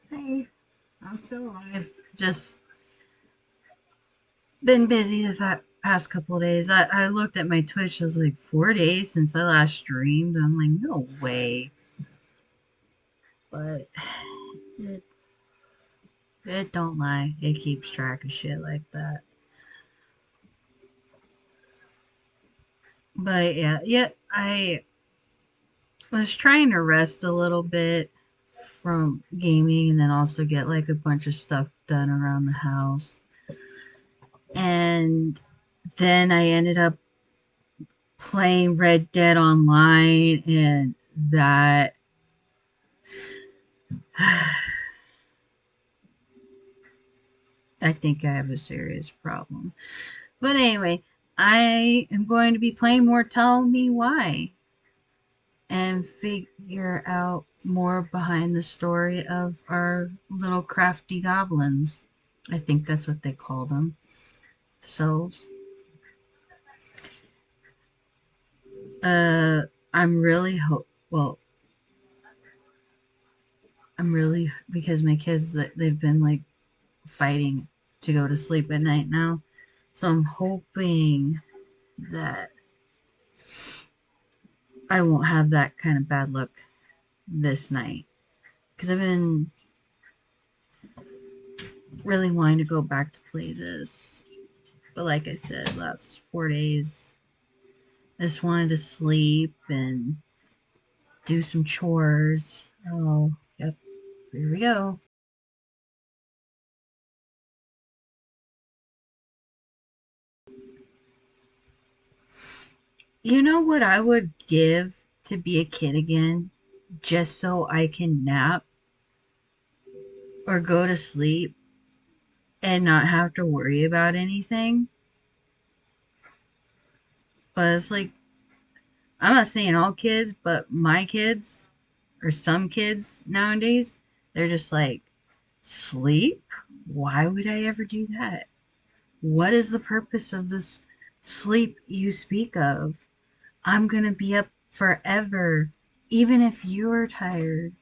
Hey, I'm still alive. Just been busy the past couple of days. I looked at my Twitch. It was like 4 days since I last streamed. I'm like, no way. But it, it don't lie. It keeps track of shit like that. But yeah, I was trying to rest a little bit from gaming and then also get like a bunch of stuff done around the house. And then I ended up playing Red Dead Online, and that I think I have a serious problem. But anyway, I am going to be playing more Tell Me Why and figure out more behind the story of our little crafty goblins. I think that's what they call them. Selves. Uh, I'm really well, I'm really because my kids they've been like fighting to go to sleep at night now. So I'm hoping that I won't have that kind of bad luck this night. Because I've been really wanting to go back to play this. But like I said, last 4 days, I just wanted to sleep and do some chores. Oh, yep, here we go. You know what I would give to be a kid again? Just so I can nap or go to sleep and not have to worry about anything. But it's like, I'm not saying all kids, but my kids, or some kids nowadays, they're just like, sleep? Why would I ever do that? What is the purpose of this sleep you speak of? I'm gonna be up forever, even if you're tired.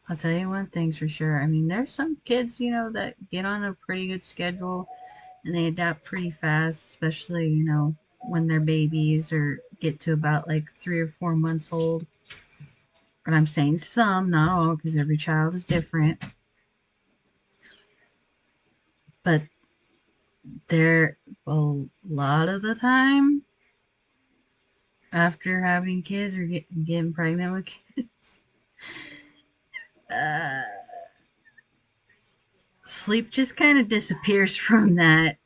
I'll tell you one thing's for sure. I mean, there's some kids, that get on a pretty good schedule and they adapt pretty fast, especially, when they're babies or get to about like 3 or 4 months old. But I'm saying some, not all, because every child is different. But they're a lot of the time after having kids or getting pregnant with kids, uh, sleep just kind of disappears from that.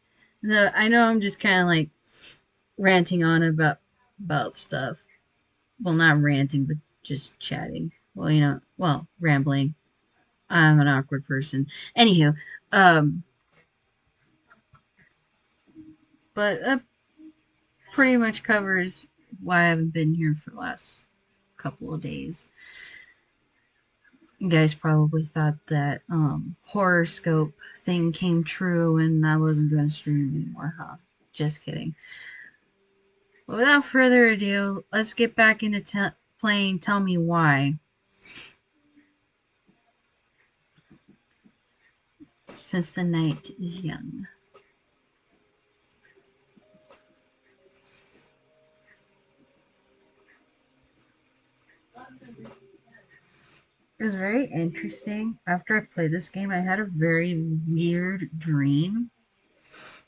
I know I'm just kind of like ranting on about stuff. Well, not ranting, but just chatting. Well, rambling. I'm an awkward person. Anywho, um, but that pretty much covers why I haven't been here for the last couple of days. You guys probably thought that horoscope thing came true and I wasn't going to stream anymore, huh? Just kidding. But without further ado, let's get back into playing Tell Me Why. Since the night is young. It was very interesting. After I played this game, I had a very weird dream.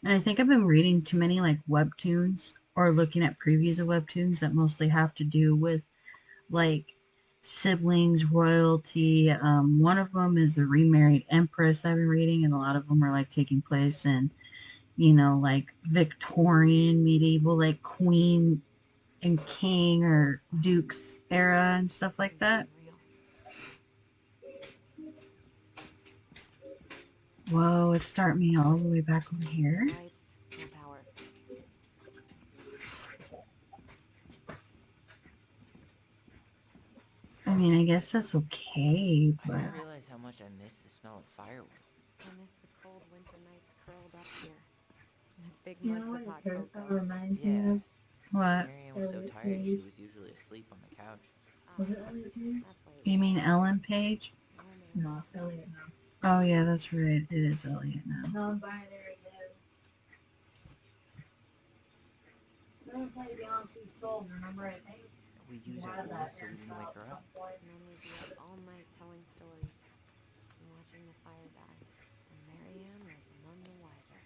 And I think I've been reading too many like webtoons or looking at previews of webtoons that mostly have to do with like siblings, royalty. One of them is the remarried empress I've been reading, and a lot of them are like taking place in, like Victorian, medieval, like queen and king or dukes era and stuff like that. Whoa, it's starting me all the way back over here. Lights, no power. I mean, I guess that's okay, I but didn't realize how much I missed the smell of firewood. I miss the cold winter nights curled up here with big you know mugs what of this hot hairstyle cocoa. reminds me Yeah, of? What? Marianne was so tired she was usually asleep on the couch. Ah, that's why it You was mean so Ellen nice. Page? No man. Oh yeah, that's right. It is Elliot now. Non-binary live. Never played Beyond Two Souls, remember? I think We'd we use our had that voice so we didn't wake hairstyle her at up. some point. And then we'd be up all night telling stories and watching the fire die. And Marianne was none the wiser.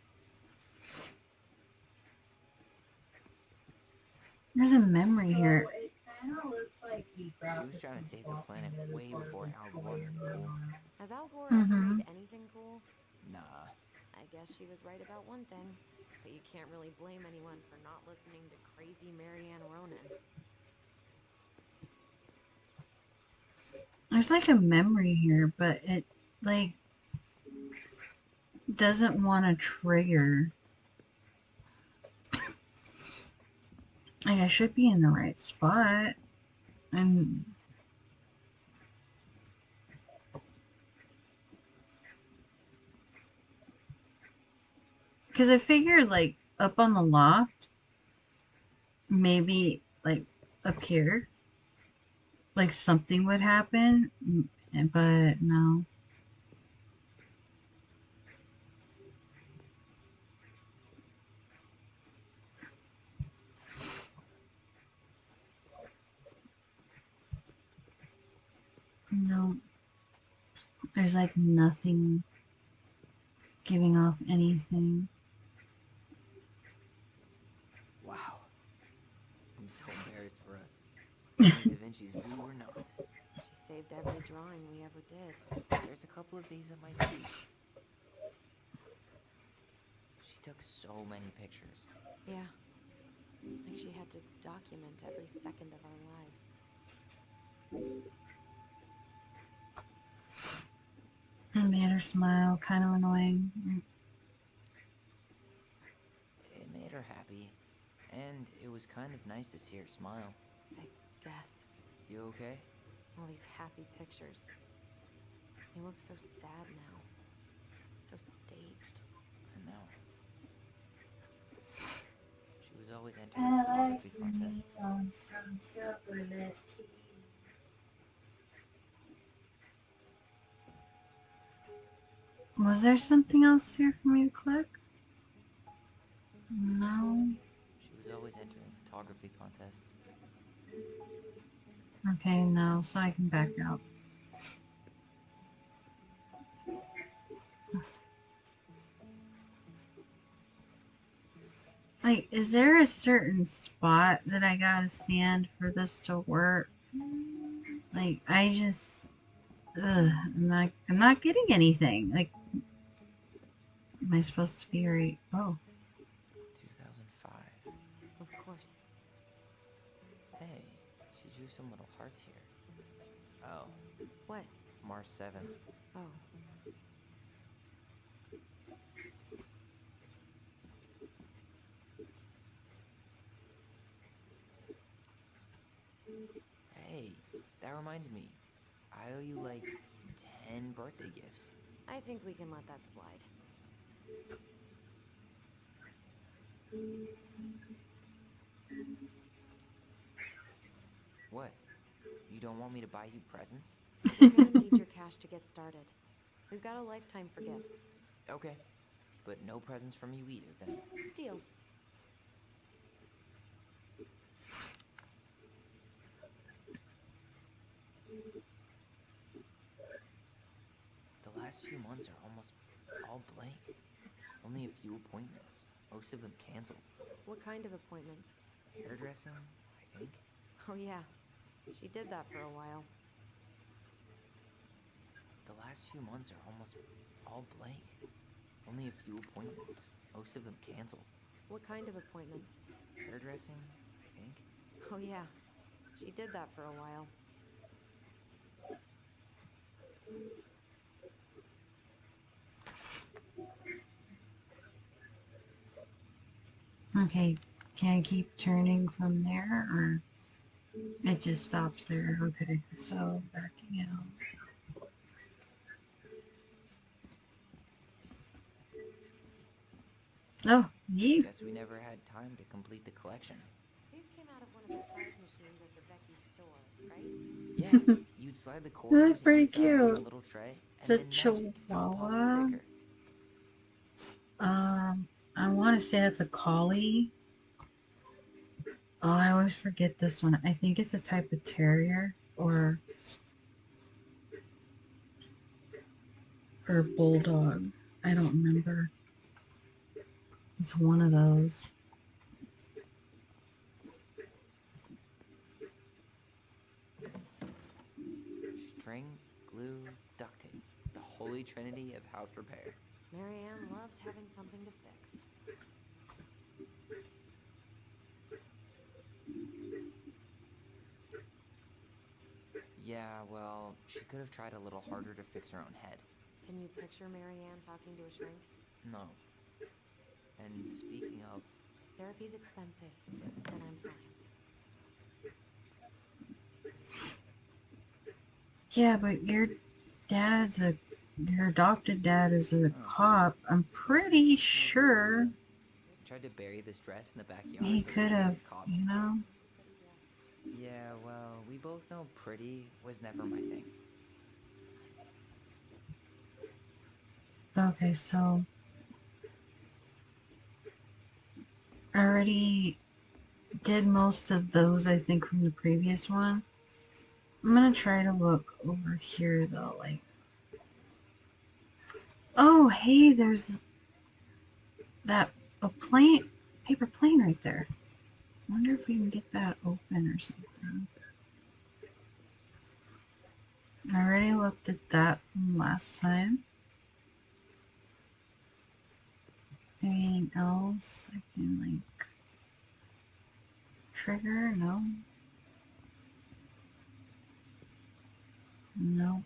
There's a memory here. So it kind of looks like the She was graphics trying to and save the stuff in planet the other way part before look Al Gore cool. made it cool. Has Al Gore ever Mm-hmm. made anything cool? Nah. I guess she was right about one thing. But you can't really blame anyone for not listening to crazy Marianne Ronan. There's like a memory here, but it like doesn't want to trigger. Like I should be in the right spot. And because I figured like up on the loft, maybe like up here, like something would happen, but no. No, there's like nothing giving off anything. Wow. I'm so embarrassed for us. Only Da Vinci's we were not. She saved every drawing we ever did. There's a couple of these at my too. She took so many pictures. Yeah. Like she had to document every second of our lives. It made her smile, kind of annoying. It made her happy. And it was kind of nice to see her smile. I guess. You okay? All these happy pictures. You look so sad now. So staged. I know. She was always entering photography contests. Some chocolate tea. Was there something else here for me to click? No. She was always entering photography contests. Okay, no, so I can back out. Like, is there a certain spot that I gotta stand for this to work? Like, I just, I'm not getting anything. Like, am I supposed to be right? Oh, 2005. Of course. Hey, she drew some little hearts here. Oh, What? March 7th. Oh. Hey, that reminds me. I owe you like 10 birthday gifts. I think we can let that slide. What? You don't want me to buy you presents? We're gonna need your cash to get started. We've got a lifetime for gifts. Okay. But no presents from you either, then. Deal. The last few months are almost all blank. Only a few appointments. Most of them canceled. What kind of appointments? Hairdressing, I think. Oh yeah. She did that for a while. The last few months are almost all blank. Only a few appointments. Most of them canceled. What kind of appointments? Hairdressing, I think. Oh yeah. She did that for a while. okay. Can I keep turning from there, or it just stops there? Okay, so backing out. Oh, you. Guess we never had time to complete the collection. These butterflies machines at the Becky's store, right? Yeah, you'd slide the That's quarters pretty inside in a cute. little tray, It's and a then magic, drop off a chihuahua. sticker. I want to say that's a collie. Oh, I always forget this one. I think it's a type of terrier or bulldog. I don't remember. It's one of those. String, glue, duct tape. The holy trinity of house repair. Marianne loved having something to fix. Yeah, well, she could have tried a little harder to fix her own head. Can you picture Marianne talking to a shrink? No. And speaking of, Therapy's expensive, and I'm fine. Yeah, but your adopted dad is a oh, cop. I'm pretty smells like sure tried to bury this dress in the backyard, he but could maybe have, it caught you me. know. It's a pretty dress. Yeah, well, we both know pretty was never my thing. Okay, so I already did most of those, I think, from the previous one. I'm gonna try to look over here though, like, oh, hey, there's that a plane, paper plane right there. Wonder if we can get that open or something. I already looked at that from last time. Anything else I can like trigger? No. No.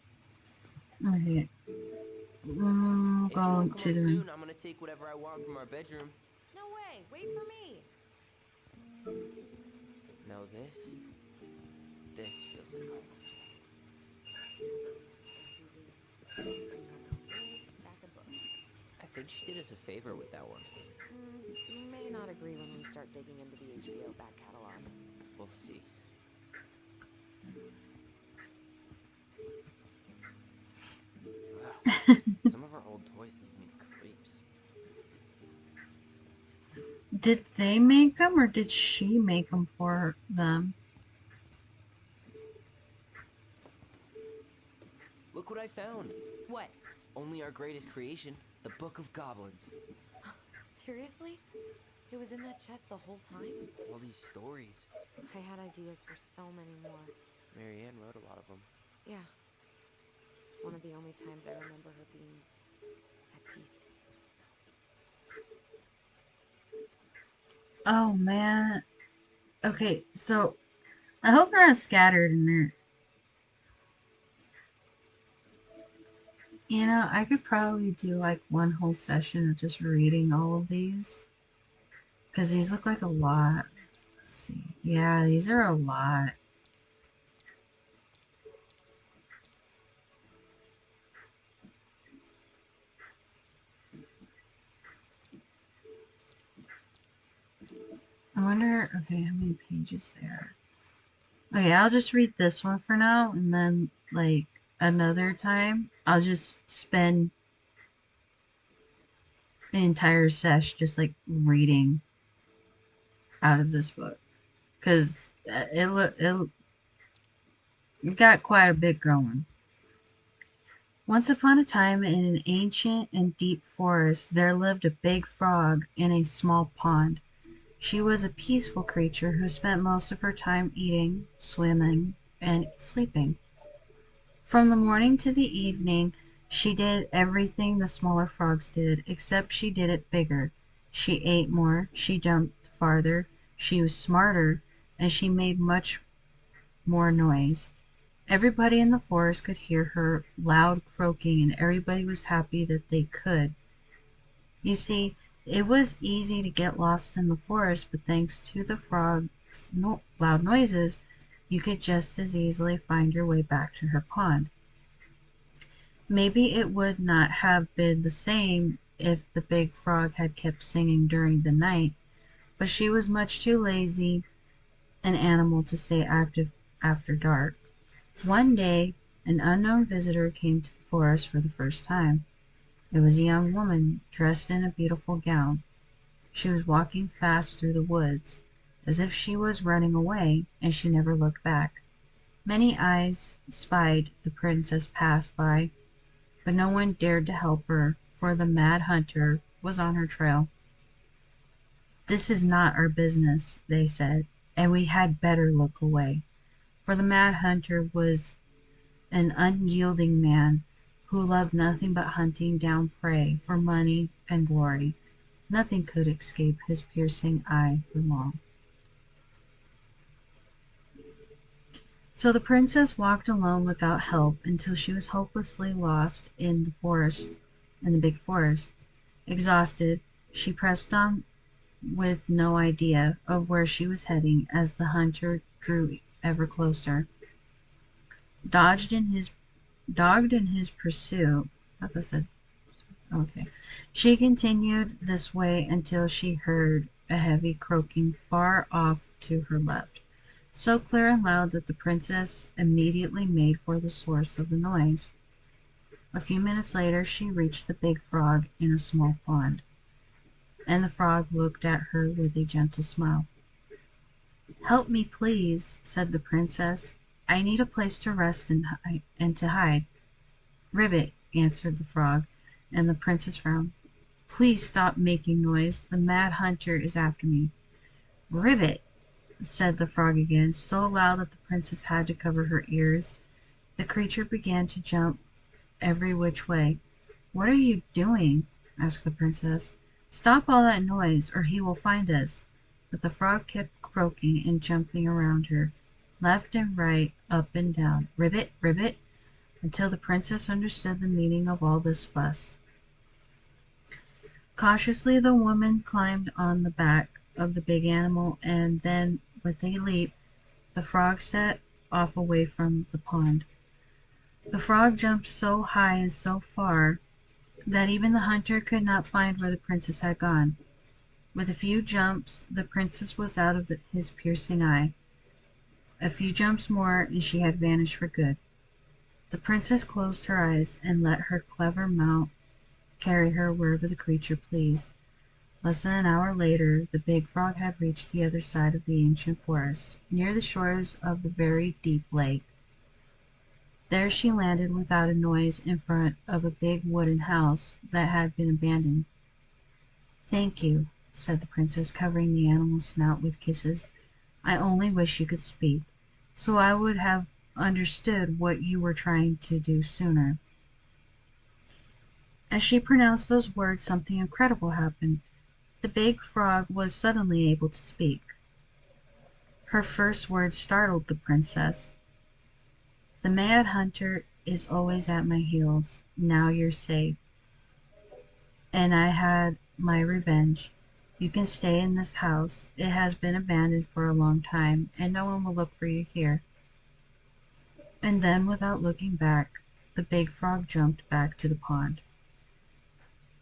Okay. If you don't Go come to up the room. soon, I'm gonna take whatever I want from our bedroom. No way! Wait for me! No, this feels like home. This kid TV. Always bring home a big stack of books. I think she did us a favor with that one. You may not agree when we start digging into the HBO back catalog. We'll see. Ugh, some of our old toys give me the creeps. Did they make them or did she make them for them? Look what I found! What? Only our greatest creation, the Book of Goblins. Seriously? It was in that chest the whole time? All these stories. I had ideas for so many more. Marianne wrote a lot of them. Yeah. It's one of the only times I remember her being at peace. Oh man. Okay, so I hope they're not scattered in there. You know, I could probably do like one whole session of just reading all of these. Because these look like a lot. Let's see. Yeah, these are a lot. I wonder, okay, how many pages there? Okay, I'll just read this one for now, and then, like, another time, I'll just spend the entire sesh just, like, reading out of this book. Because it got quite a bit going. Once upon a time, in an ancient and deep forest, there lived a big frog in a small pond. She was a peaceful creature who spent most of her time eating, swimming, and sleeping. From the morning to the evening, she did everything the smaller frogs did, except she did it bigger. She ate more, she jumped farther, she was smarter, and she made much more noise. Everybody in the forest could hear her loud croaking, and everybody was happy that they could. You see, it was easy to get lost in the forest, but thanks to the frog's loud noises, you could just as easily find your way back to her pond. Maybe it would not have been the same if the big frog had kept singing during the night, but she was much too lazy an animal to stay active after dark. One day, an unknown visitor came to the forest for the first time. It was a young woman dressed in a beautiful gown. She was walking fast through the woods, as if she was running away, and she never looked back. Many eyes spied the princess pass by, but no one dared to help her, for the mad hunter was on her trail. "This is not our business," they said, "and we had better look away." For the mad hunter was an unyielding man who loved nothing but hunting down prey for money and glory. Nothing could escape his piercing eye for long. So the princess walked alone without help until she was hopelessly lost in the big forest. Exhausted, she pressed on with no idea of where she was heading as the hunter drew ever closer. Dodged in his Dogged in his pursuit, I thought that said okay. She continued this way until she heard a heavy croaking far off to her left, so clear and loud that the princess immediately made for the source of the noise. A few minutes later she reached the big frog in a small pond, and the frog looked at her with a gentle smile. "Help me, please," said the princess. "I need a place to rest and to hide." "Ribbit," answered the frog, and the princess frowned. "Please stop making noise. The mad hunter is after me." "Ribbit," said the frog again, so loud that the princess had to cover her ears. The creature began to jump every which way. "What are you doing?" asked the princess. "Stop all that noise, or he will find us." But the frog kept croaking and jumping around her, left and right, up and down. "Ribbit, ribbit," until the princess understood the meaning of all this fuss. Cautiously the woman climbed on the back of the big animal, and then with a leap the frog set off away from the pond. The frog jumped so high and so far that even the hunter could not find where the princess had gone. With a few jumps the princess was out of his piercing eye. A few jumps more and she had vanished for good. The princess closed her eyes and let her clever mount carry her wherever the creature pleased. Less than an hour later the big frog had reached the other side of the ancient forest, near the shores of the very deep lake. There she landed without a noise in front of a big wooden house that had been abandoned. "Thank you," said the princess, covering the animal's snout with kisses. "I only wish you could speak, so I would have understood what you were trying to do sooner." As she pronounced those words something incredible happened. The big frog was suddenly able to speak. Her first words startled the princess. "The mad hunter is always at my heels. Now you're safe, and I had my revenge. You can stay in this house. It has been abandoned for a long time, and no one will look for you here." And then, without looking back, the big frog jumped back to the pond.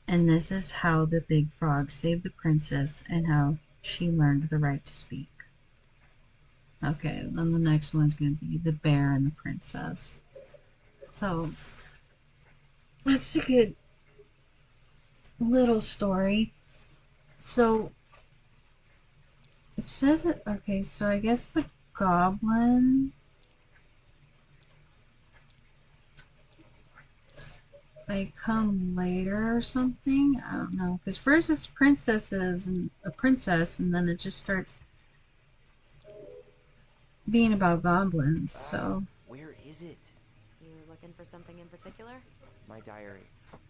And this is how the big frog saved the princess and how she learned the right to speak. Okay, then the next one's going to be the bear and the princess. So, that's a good little story. So, it says it, okay, so I guess the goblin, they come later or something. I don't know, because first it's princesses and a princess, and then it just starts being about goblins. So Where is it? You looking for something in particular? My diary.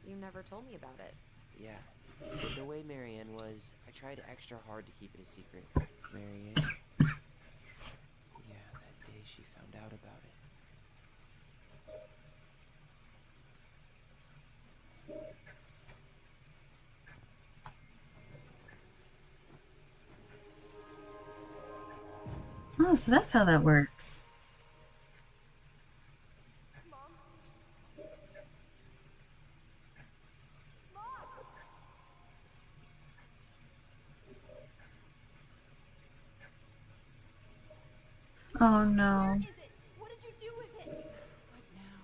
You never told me about it. Yeah. With the way Marianne was, I tried extra hard to keep it a secret. Marianne? Yeah, that day she found out about it. oh, so that's how that works. Oh Where no. is it? What did you do with it? What now?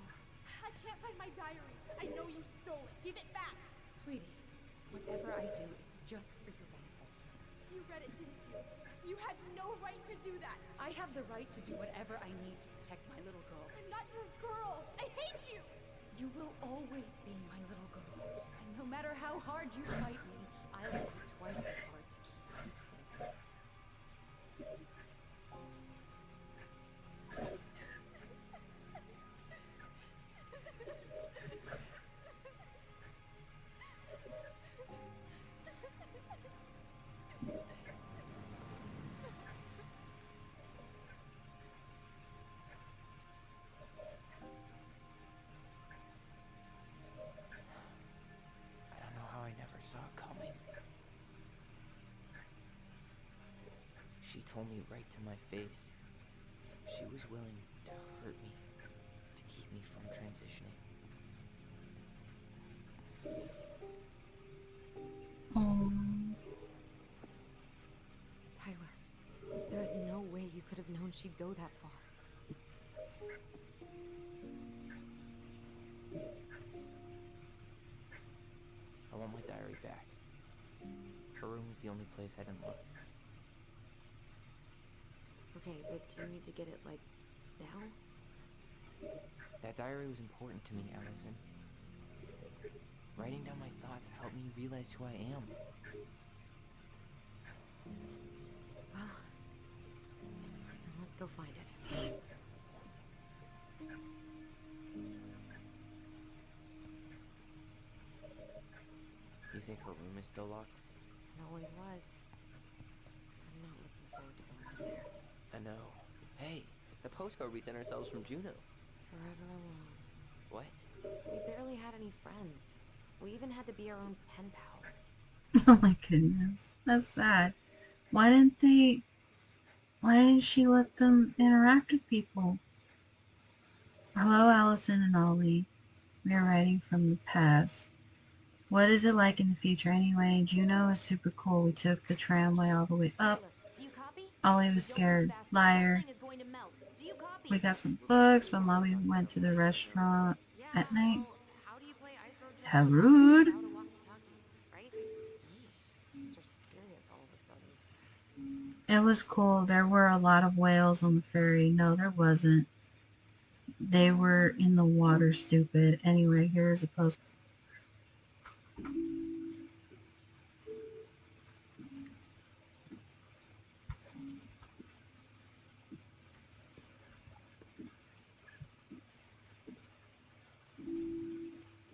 I can't find my diary. I know you stole it. Give it back. Sweetie, whatever I do, it's just for your benefit. You read it, didn't you? You had no right to do that. I have the right to do whatever I need to protect my little girl. I'm not your girl. I hate you. You will always be my little girl. And no matter how hard you fight me, I'll fight twice as hard to keep you safe. I don't know how I never saw it coming. She told me right to my face. She was willing to hurt me, to keep me from transitioning. Oh. Tyler, there is no way you could have known she'd go that far. I want my diary back. Her room was the only place I didn't look. Okay, but do you need to get it, like, now? That diary was important to me, Allison. Writing down my thoughts helped me realize who I am. Well, then let's go find it. You think her room is still locked? It always was. I'm not looking forward to going in there. I know. Hey, the postcard we sent ourselves from Juno. Forever alone. What? We barely had any friends. We even had to be our own pen pals. Oh my goodness. That's sad. Why didn't they. Why didn't she let them interact with people? Hello, Allison and Ollie. We are writing from the past. What is it like in the future anyway? Juno is super cool. We took the tramway all the way up. Tyler, do you copy? Ollie If we was don't move scared. fast, this whole Liar. thing is going to melt. Do you copy? We got some books, but Mommy went to the restaurant Yeah, at night. well, how do you play Ice Road How Generals rude. without a walkie-talkie, right? Yeesh. Mr. Serious all of a sudden. It was cool. There were a lot of whales on the ferry. No, there wasn't. They were in the water, stupid. Anyway, here's a post.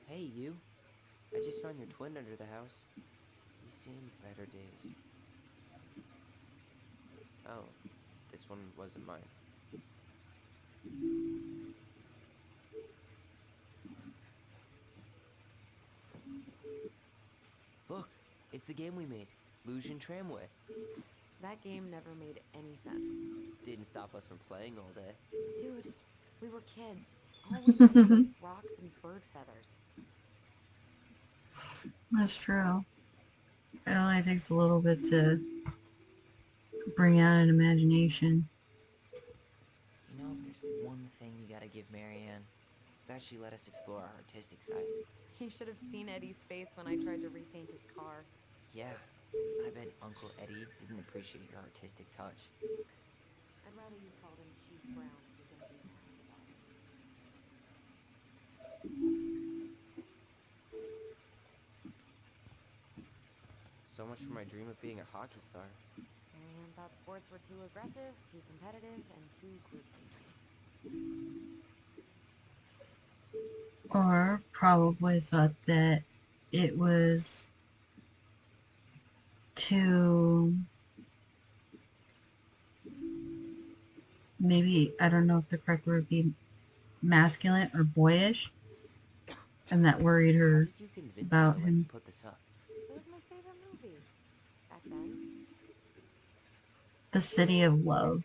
Hey, you. I just found your twin under the house. He's seen better days. Oh, this one wasn't mine. Look, it's the game we made. Lucian Tramway. That game never made any sense. Didn't stop us from playing all day. Dude, we were kids. All we needed were rocks and bird feathers. That's true. It only takes a little bit to bring out an imagination. You know, if there's one thing you gotta give Marianne, it's that she let us explore our artistic side. You should have seen Eddie's face when I tried to repaint his car. Yeah, I bet Uncle Eddie didn't appreciate your artistic touch. I'd rather you called him Chief Brown if you're gonna be an ass about it. So much for my dream of being a hockey star. Marianne thought sports were too aggressive, too competitive, and too group thinking. Or probably thought that it was too. Maybe, I don't know if the correct word would be masculine or boyish, and that worried How her did you convince me about to let you him. put this up? It was my favorite movie. Back then. The City of Love.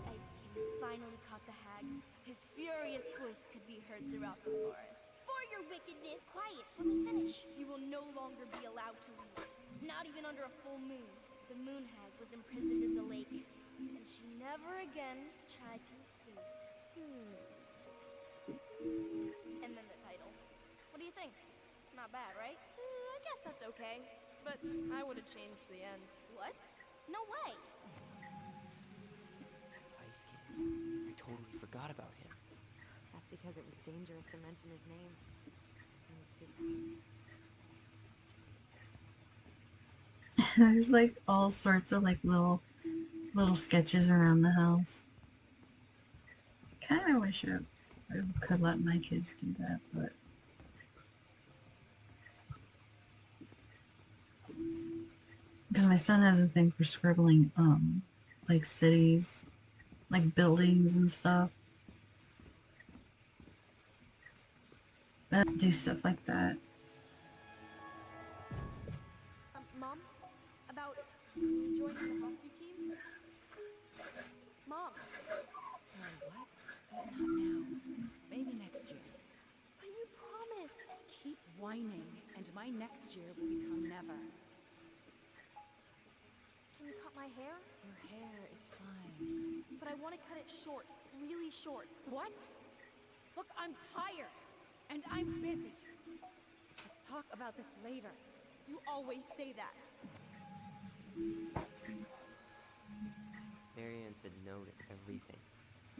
Ice King finally caught the hag. His furious voice could be heard throughout the forest. For your wicked wickedness. Quiet, let me finish. You will no longer be allowed to leave. Not even under a full moon. The moon hag was imprisoned in the lake, and she never again tried to escape. And then the title. What do you think? Not bad, right? I guess that's okay. But I would have changed the end. What? No way! Ice Kid. I totally forgot about him. That's because it was dangerous to mention his name. He was too powerful. There's like all sorts of like little sketches around the house. Kind of wish I could let my kids do that, but because my son has a thing for scribbling like cities, like buildings and stuff. Do stuff like that. Mom? About me joining the hockey team? Mom! Sorry, what? Not now. Maybe next year. But you promised! Keep whining, and my next year will become never. Can you cut my hair? Your hair is fine. But I want to cut it short. Really short. What? Look, I'm tired. And I'm busy. Let's talk about this later. You always say that. Marianne said no to everything.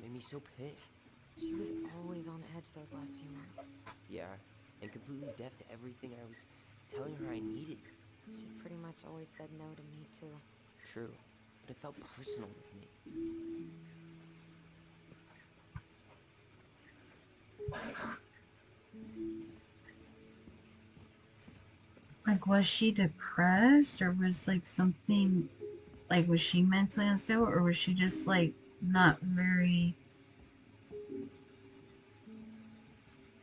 Made me so pissed. She was always on edge those last few months. Yeah, and completely deaf to everything I was telling her I needed. She pretty much always said no to me, too. True, but it felt personal with me. Like, was she depressed, or was like something, like, was she mentally unstable, or was she just like not very,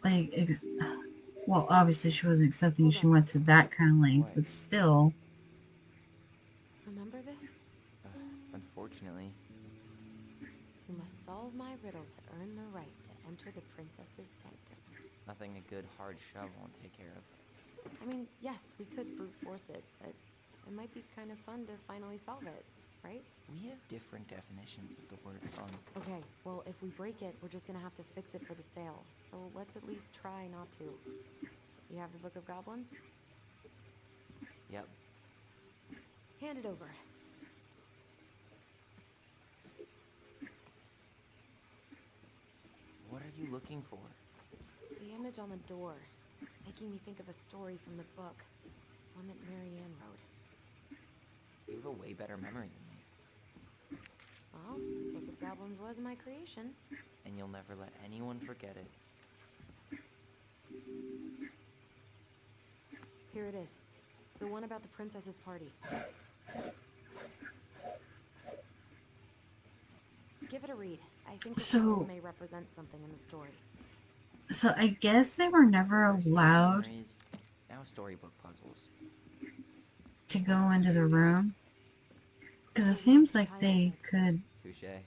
like, well, obviously she wasn't accepting. She went to that kind of length, What? but still. Remember this? Unfortunately. You must solve my riddle to earn the right to enter the princess's sanctum. Nothing a good hard shove won't take care of. I mean, yes, we could brute force it, but it might be kind of fun to finally solve it, right? We have different definitions of the word fun. Okay, well, if we break it, we're just gonna have to fix it for the sale. So let's at least try not to. You have the Book of Goblins? Yep. Hand it over. What are you looking for? The image on the door. It's making me think of a story from the book. One that Marianne wrote. You have a way better memory than me. Well, Book of Goblins was my creation. And you'll never let anyone forget it. Here it is. The one about the princess's party. Give it a read. I think the symbols may represent something in the story. So I guess they were never allowed Memories, now storybook puzzles. to go into the room. Because it seems like they could. Touché.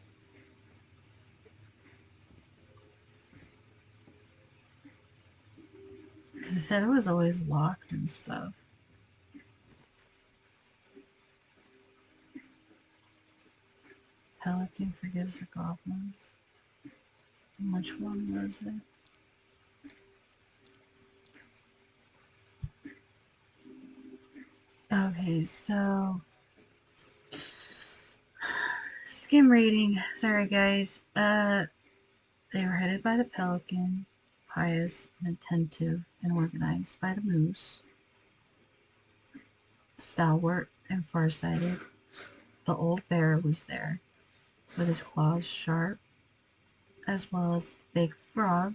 Because it said it was always locked and stuff. Pelican forgives the goblins. Which one was it? Okay, so skim reading. Sorry guys. They were headed by the pelican, pious and attentive and organized by the moose, stalwart and farsighted. The old bear was there, with his claws sharp, as well as the big frog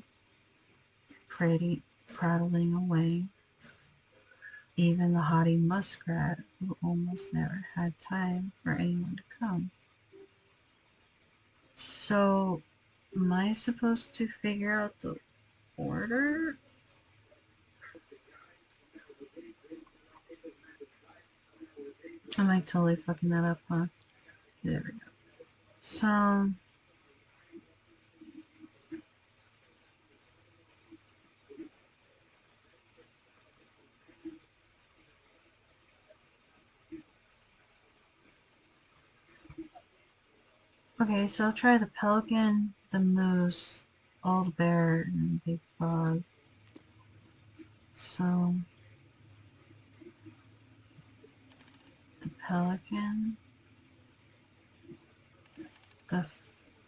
prattling away. Even the haughty muskrat, who almost never had time for anyone to come. So, am I supposed to figure out the order? Am I totally fucking that up, huh? There we go. So, Okay, so I'll try the pelican, the moose, old bear, and the big frog. So the pelican, the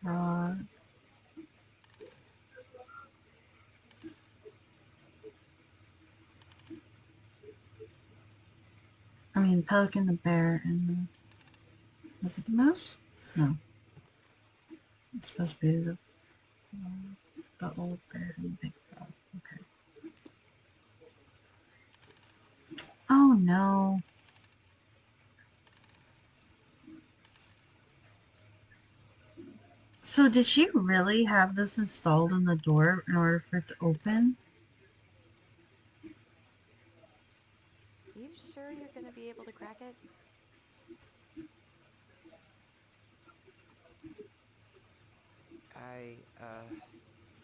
frog. I mean, pelican, the bear, and the. Was it the moose? No, it's supposed to be the old bear and the big frog. Okay. Oh no. So did she really have this installed in the door in order for it to open? You sure you're gonna be able to crack it? I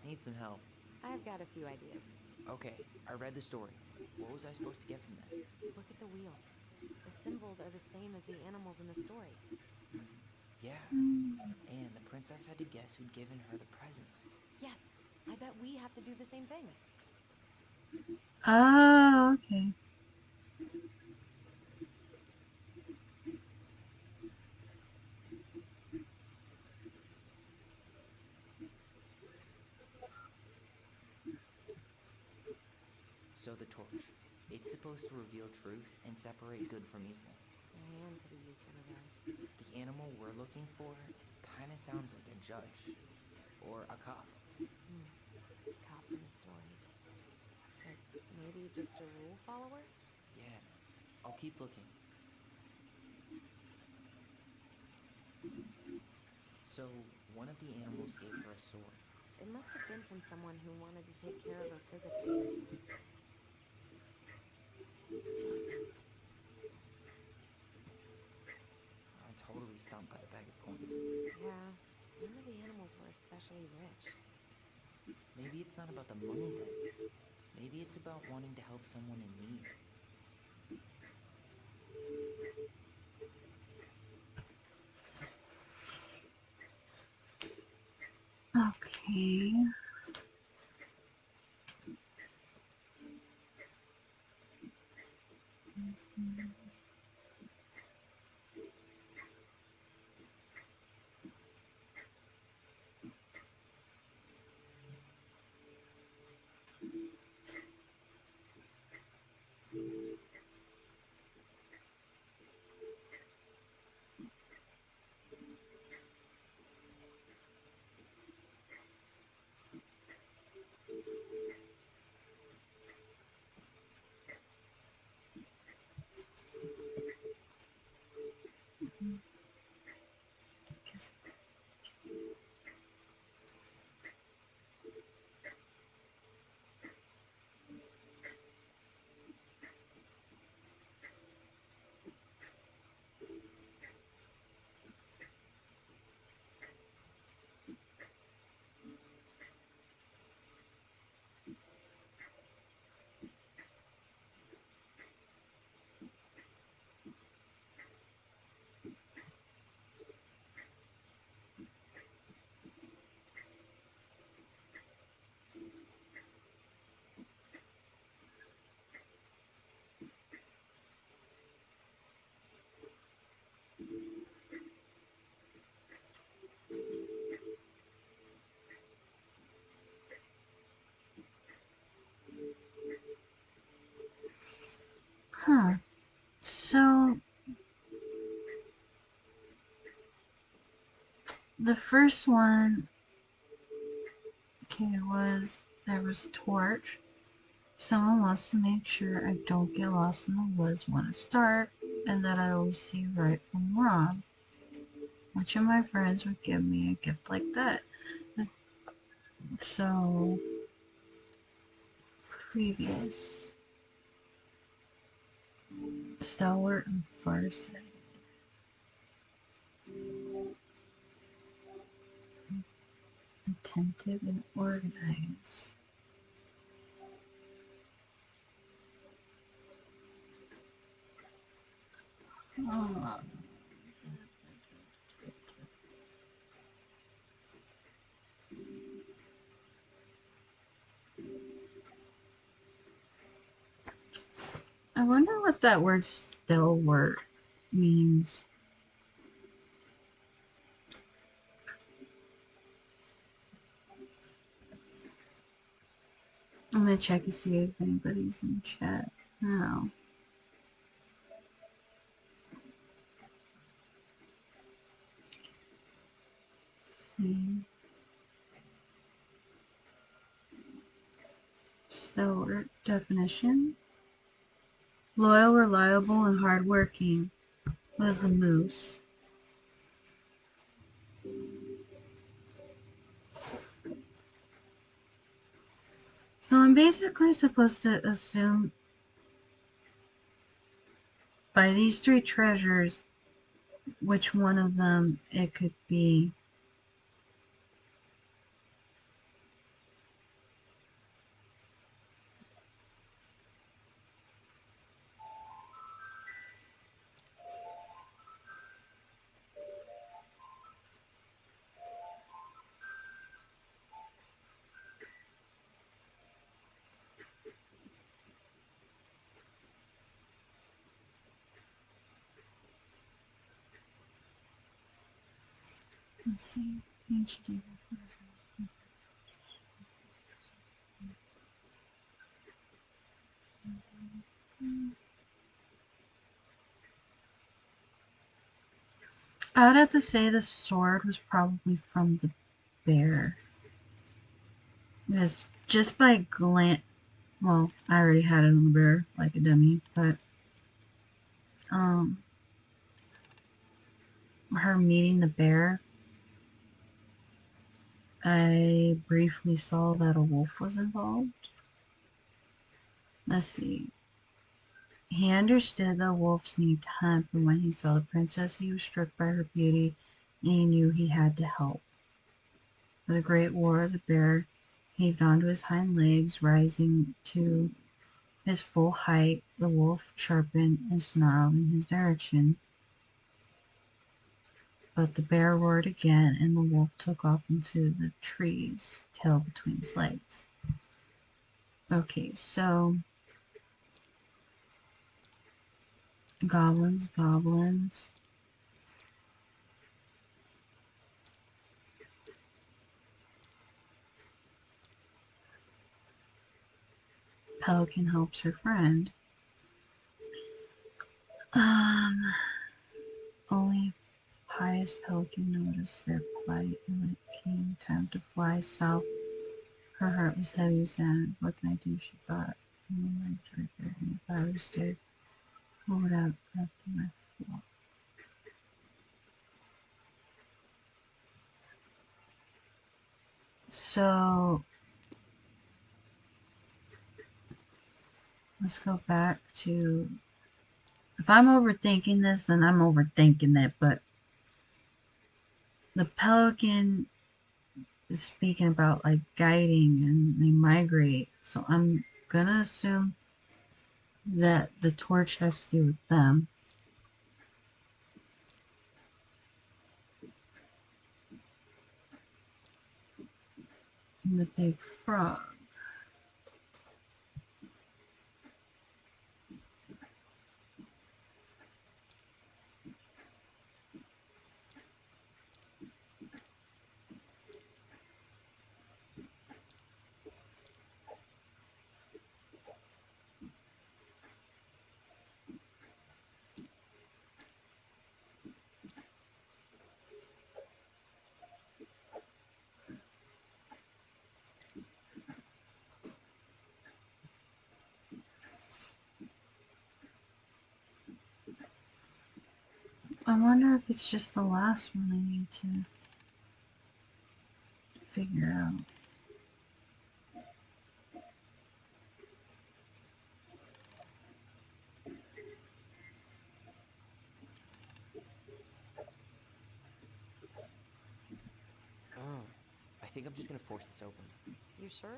need some help. I've got a few ideas. Okay, I read the story. What was I supposed to get from that? Look at the wheels. The symbols are the same as the animals in the story. Yeah, and the princess had to guess who'd given her the presents. Yes, I bet we have to do the same thing. Oh, okay. So the torch. It's supposed to reveal truth and separate good from evil. Marianne could have used one of those. The animal we're looking for kind of sounds like a judge or a cop. Hmm. Cops in the stories. But maybe just a rule follower? Yeah, I'll keep looking. So, one of the animals gave her a sword. It must have been from someone who wanted to take care of her physically. I'm totally stumped by the bag of coins. Yeah, none of the animals were especially rich. Maybe it's not about the money then. Maybe it's about wanting to help someone in need. Okay. Huh. So the first one, okay, was there was a torch. Someone wants to make sure I don't get lost in the woods when it's dark, and that I always see right from wrong. Which of my friends would give me a gift like that? So, previous. Stalwart and farsighted. Attentive and organized. Oh, I wonder what that word stalwart means. I'm gonna check to see if anybody's in chat. No. See. Stalwart definition. Loyal, reliable, and hardworking was the moose. So I'm basically supposed to assume by these three treasures which one of them it could be. Let's see. Ancient I would have to say the sword was probably from the bear. Because just by glance, well, I already had it on the bear like a dummy, but um, her meeting the bear, I briefly saw that a wolf was involved. Let's see. He understood the wolf's need to hunt, but when he saw the princess, he was struck by her beauty, and he knew he had to help. For the great war, the bear heaved onto his hind legs, rising to his full height. The wolf sharpened and snarled in his direction. But the bear roared again, and the wolf took off into the trees, tail between his legs. Okay, so goblins, goblins. Pelican helps her friend. Only pious pelican noticed their plight, and when it came time to fly south, her heart was heavy with sand. What can I do? She thought. Moonlight right there, and if I were to stay, what would I have left in my flock? So let's go back to. If I'm overthinking this, then I'm overthinking it. But the pelican is speaking about like guiding and they migrate. So I'm gonna assume that the torch has to do with them. And the big frog. I wonder if it's just the last one I need to figure out. Oh, I think I'm just gonna force this open. You sure?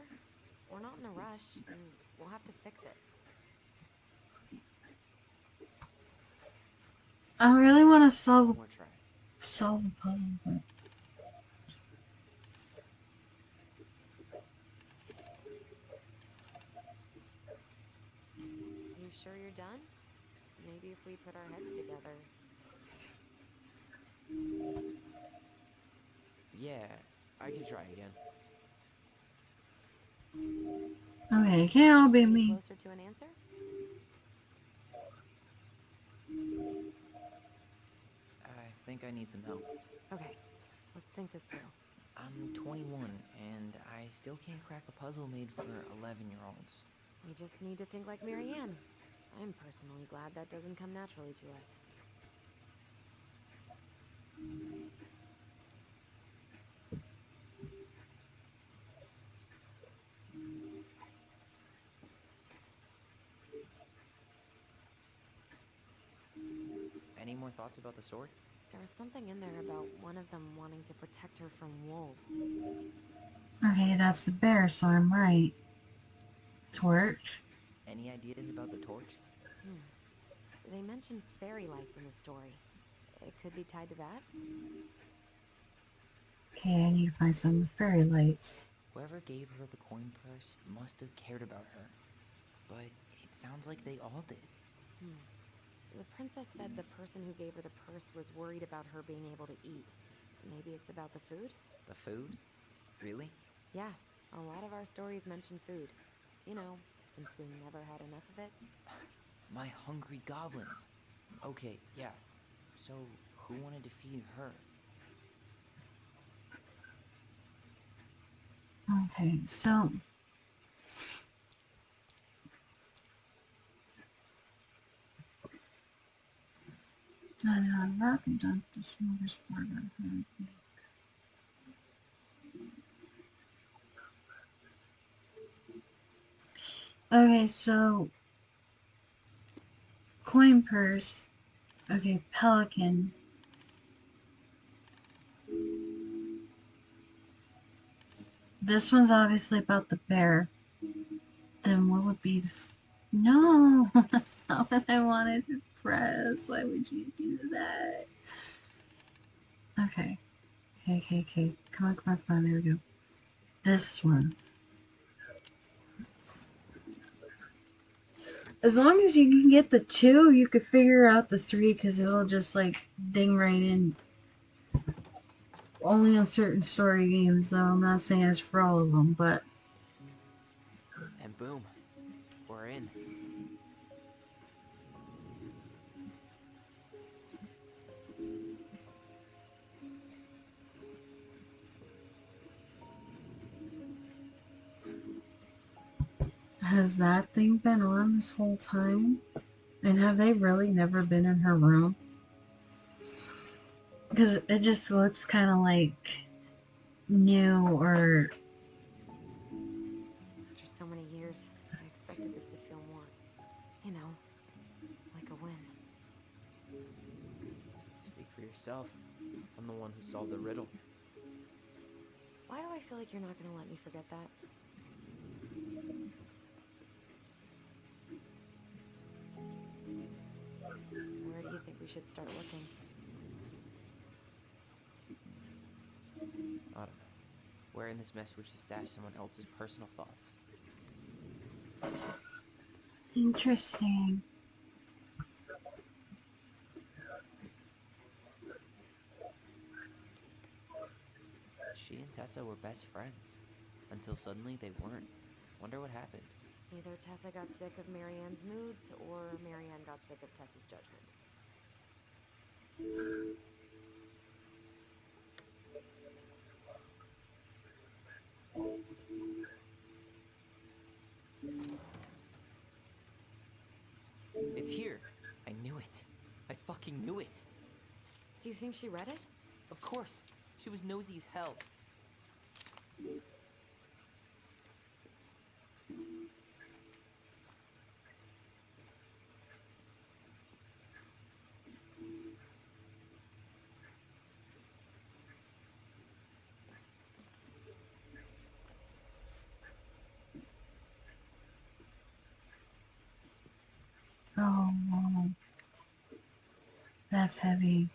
We're not in a rush, and we'll have to fix it. I really want to One solve more try. the puzzle, but You You sure you're done? Maybe if we put our heads together. Yeah, I can try again. Okay, can't all be Any me. closer to an answer? I think I need some help. Okay, let's think this through. I'm 21, and I still can't crack a puzzle made for 11-year-olds. We just need to think like Marianne. I'm personally glad that doesn't come naturally to us. Any more thoughts about the sword? There was something in there about one of them wanting to protect her from wolves. Okay, that's the bear, so I'm right. Torch. Any ideas about the torch? Hmm. They mention fairy lights in the story. It could be tied to that? Okay, I need to find some fairy lights. Whoever gave her the coin purse must have cared about her. But it sounds like they all did. Hmm. The princess said the person who gave her the purse was worried about her being able to eat. Maybe it's about the food? The food? Really? Yeah, a lot of our stories mention food. You know, since we never had enough of it. My hungry goblins. Okay, yeah. So, who wanted to feed her? Okay, so done on rock and done the smorgasbord. Okay, so coin purse. Okay, pelican. This one's obviously about the bear. Then what would be the... No, that's not what I wanted to press. Why would you do that? Okay. Okay. Come on. There we go. This one. As long as you can get the two, you could figure out the three because it'll just like ding right in. Only on certain story games, though. I'm not saying it's for all of them, but And boom, we're in. has that thing been on this whole time? And have they really never been in her room? Because it just looks kind of like new or... After so many years, I expected this to feel more, you know, like a win. Speak for yourself. I'm the one who solved the riddle. Why do I feel like you're not gonna let me forget that? Where do you think we should start looking? I don't know. Where in this mess would she stash someone else's personal thoughts? Interesting. She and Tessa were best friends. Until suddenly they weren't. Wonder what happened. Either Tessa got sick of Marianne's moods, or Marianne got sick of Tessa's judgment. It's here! I knew it. I fucking knew it. Do you think she read it? Of course. She was nosy as hell. Oh, wow. That's heavy.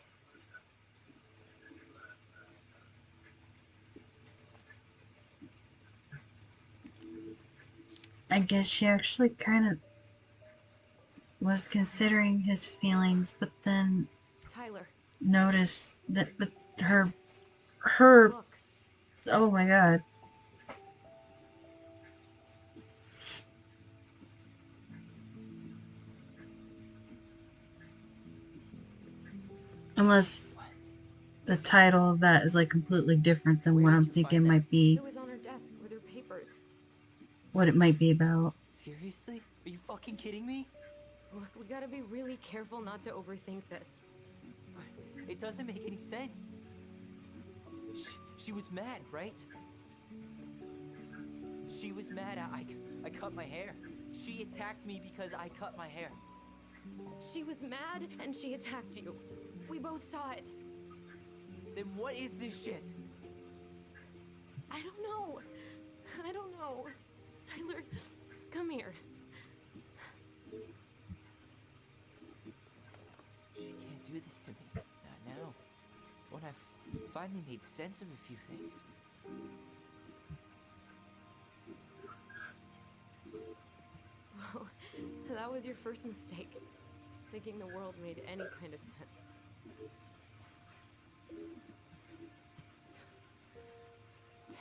I guess she actually kind of... was considering his feelings, but then Tyler, noticed that with her, look. oh my god. Unless What? the title of that is like completely different than Where what did I'm you thinking find that? might be, It was on her desk with her papers. what it might be about. Seriously? Are you fucking kidding me? Look, we gotta be really careful not to overthink this. But it doesn't make any sense. She was mad, right? She was mad I cut my hair. She attacked me because I cut my hair. She was mad and she attacked you. We both saw it. Then what is this shit? I don't know. I don't know. Tyler, come here. She can't do this to me. Not now. When I've finally made sense of a few things. Well, that was your first mistake. Thinking the world made any kind of sense.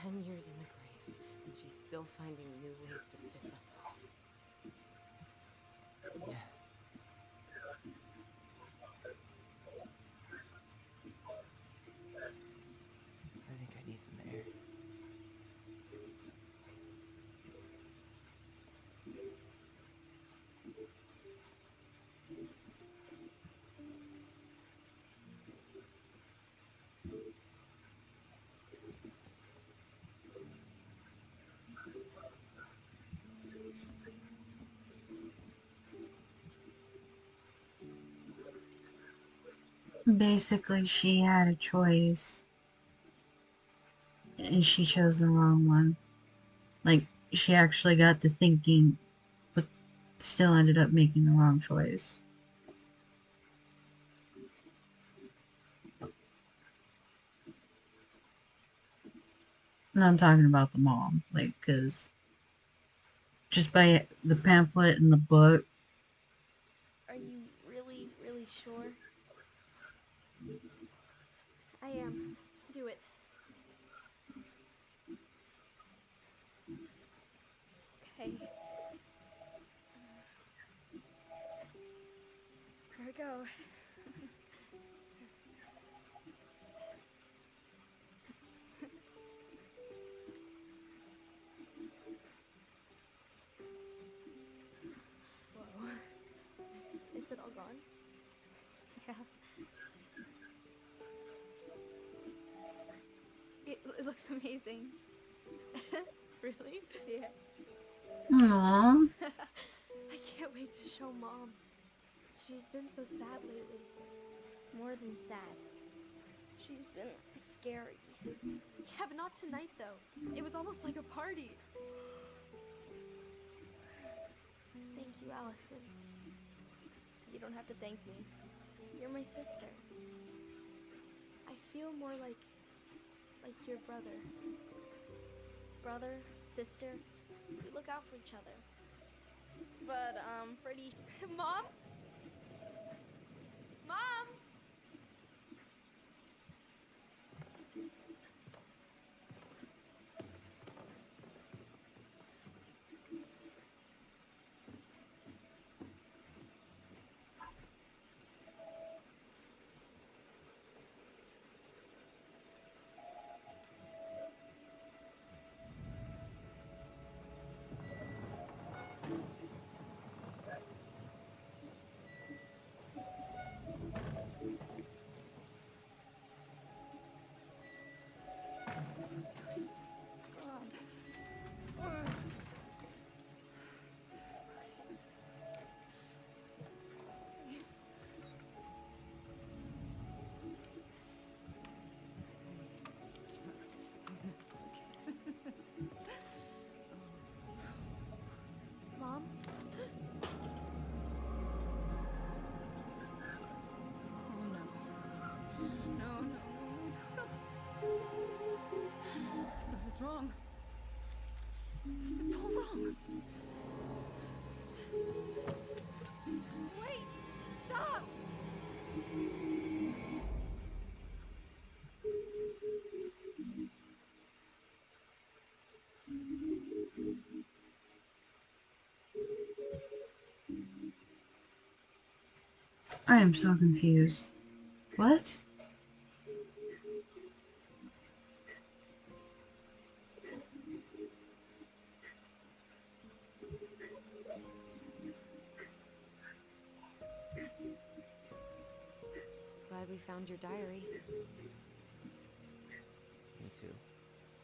10 years in the grave, and she's still finding new ways to piss us off. Yeah. I think I need some air. Basically, she had a choice, and she chose the wrong one. Like, she actually got to thinking, but still ended up making the wrong choice. And I'm talking about the mom, like, because just by the pamphlet and the book, Are you really, really sure? I am. Do it. Okay. Here we go. Whoa. Is it all gone? Yeah. It looks amazing. Really? Yeah. aww, I can't wait to show Mom. She's been so sad lately. More than sad. She's been scary. Yeah, but not tonight, though. It was almost like a party. Thank you, Allison. You don't have to thank me. You're my sister. I feel more like your brother. Brother, sister, we look out for each other. But pretty Mom? Mom? I am so confused. What? Glad we found your diary. Me too.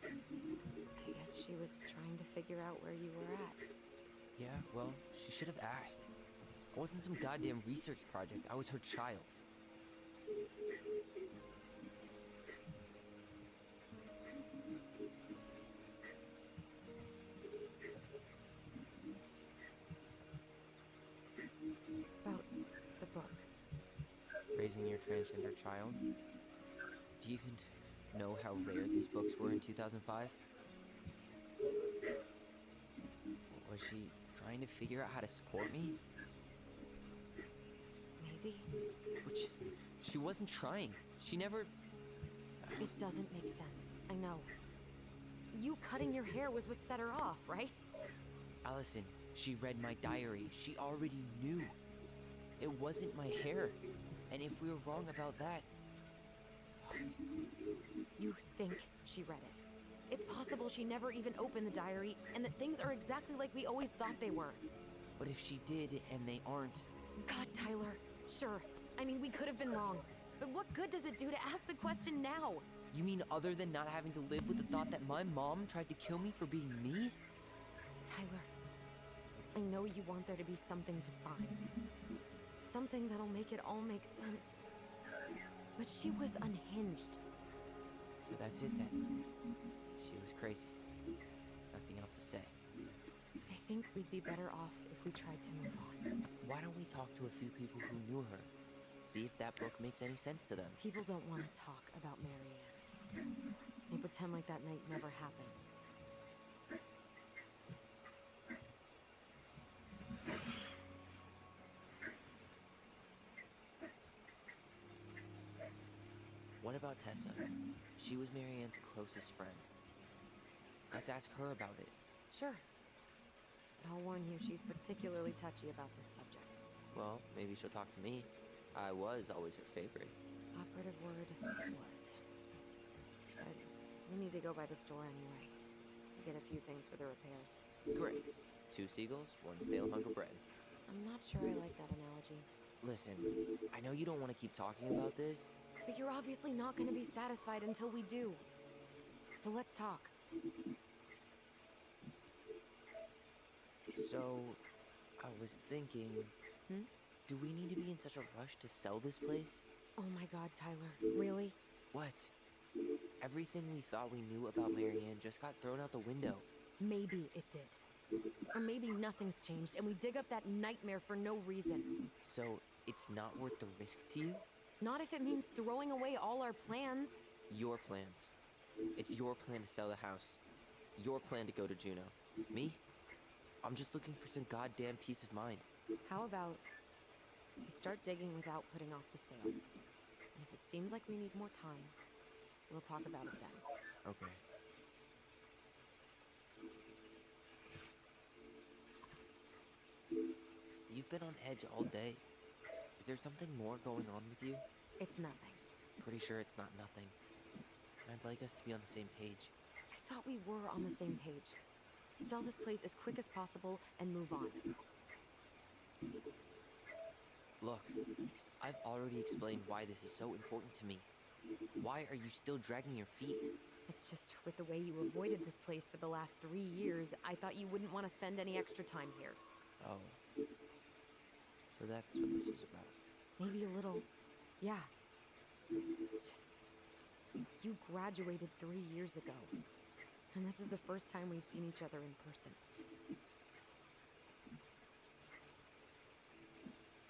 I guess she was trying to figure out where you were at. Yeah, well, she should have asked. I wasn't some goddamn research project. I was her child. About the book. Raising your transgender child? Do you even know how rare these books were in 2005? Was she trying to figure out how to support me? Maybe? But she wasn't trying. She never... It doesn't make sense. I know. You cutting your hair was what set her off, right? Allison, she read my diary. She already knew. It wasn't my hair. And if we were wrong about that... You think she read it. It's possible she never even opened the diary, and that things are exactly like we always thought they were. But if she did, and they aren't... God, Tyler. Sure. I mean, we could have been wrong. But what good does it do to ask the question now? You mean other than not having to live with the thought that my mom tried to kill me for being me? Tyler, I know you want there to be something to find. Something that'll make it all make sense. But she was unhinged. So that's it then. She was crazy. Nothing else to say. I think we'd be better off if we tried to move on. Why don't we talk to a few people who knew her? See if that book makes any sense to them. People don't want to talk about Marianne. They pretend like that night never happened. What about Tessa? She was Marianne's closest friend. Let's ask her about it. Sure. But I'll warn you, she's particularly touchy about this subject. Well, maybe she'll talk to me. I was always her favorite. Operative word was. But we need to go by the store anyway. To get a few things for the repairs. Great. 2 seagulls, 1 stale hunk of bread. I'm not sure I like that analogy. Listen, I know you don't want to keep talking about this. But you're obviously not going to be satisfied until we do. So let's talk. So, I was thinking... Do we need to be in such a rush to sell this place? Oh my god, Tyler. Really? What? Everything we thought we knew about Marianne just got thrown out the window. Maybe it did. Or maybe nothing's changed and we dig up that nightmare for no reason. So, it's not worth the risk to you? Not if it means throwing away all our plans. Your plans. It's your plan to sell the house. Your plan to go to Juneau. Me? I'm just looking for some goddamn peace of mind. How about you start digging without putting off the sale? And if it seems like we need more time, we'll talk about it then. Okay. You've been on edge all day. Is there something more going on with you? It's nothing. Pretty sure it's not nothing. I'd like us to be on the same page. I thought we were on the same page. Sell this place as quick as possible and move on. Look, I've already explained why this is so important to me. Why are you still dragging your feet? It's just with the way you avoided this place for the last 3 years, I thought you wouldn't want to spend any extra time here. Oh. So that's what this is about. Maybe a little, yeah. It's just, you graduated 3 years ago. And this is the first time we've seen each other in person.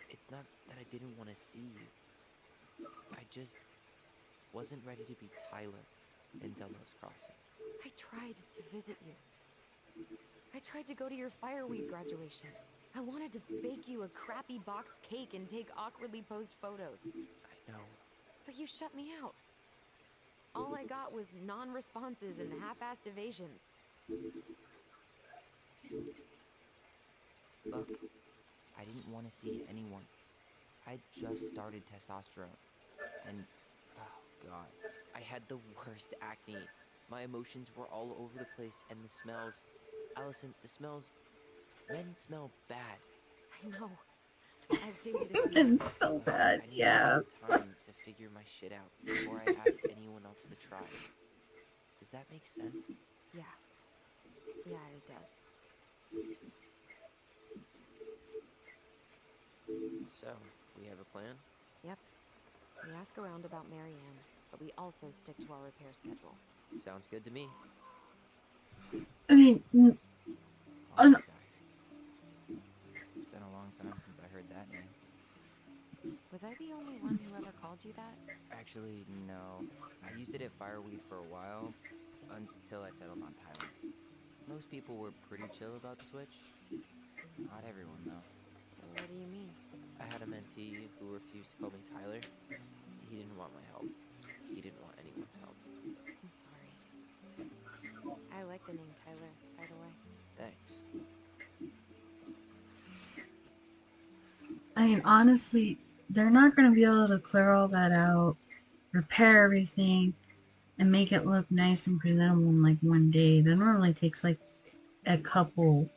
It's not that I didn't want to see you. I just wasn't ready to be Tyler in Delos Crossing. I tried to visit you. I tried to go to your fireweed graduation. I wanted to bake you a crappy boxed cake and take awkwardly posed photos. I know. But you shut me out. All I got was non-responses and half-assed evasions. Look, I didn't want to see anyone. I just started testosterone. And, oh god, I had the worst acne. My emotions were all over the place, and the smells. Allison, the smells. Men smell bad. I know. I've dated a few. And spell But bad, I needed yeah. some time to figure my shit out before I asked anyone else to try. Does that make sense? Yeah. Yeah, it does. So, we have a plan? Yep. We ask around about Marianne, but we also stick to our repair schedule. Sounds good to me. I mean, Almost died. It's been a long time since I heard that name. Was I the only one who ever called you that? Actually, no. I used it at Fireweed for a while, until I settled on Tyler. Most people were pretty chill about the switch. Not everyone, though. What do you mean? I had a mentee who refused to call me Tyler. He didn't want my help. He didn't want anyone's help. I'm sorry. I like the name Tyler, by the way. Thanks. I mean, honestly, they're not going to be able to clear all that out, repair everything, and make it look nice and presentable in like one day. That normally takes like a couple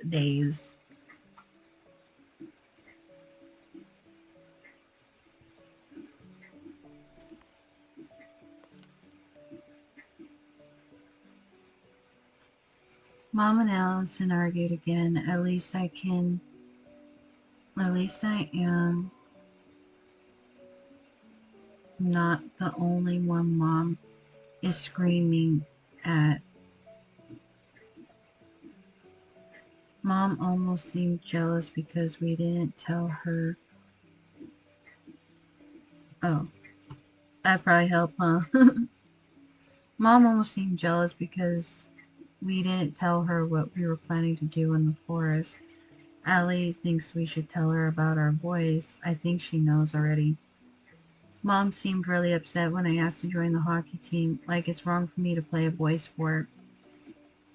days. Mom and Allison argued again. At least I am not the only one Mom is screaming at. Mom almost seemed jealous because we didn't tell her. Oh, that probably helped, huh? Mom almost seemed jealous because we didn't tell her what we were planning to do in the forest. Allie thinks we should tell her about our boys. I think she knows already. Mom seemed really upset when I asked to join the hockey team, like it's wrong for me to play a boy sport.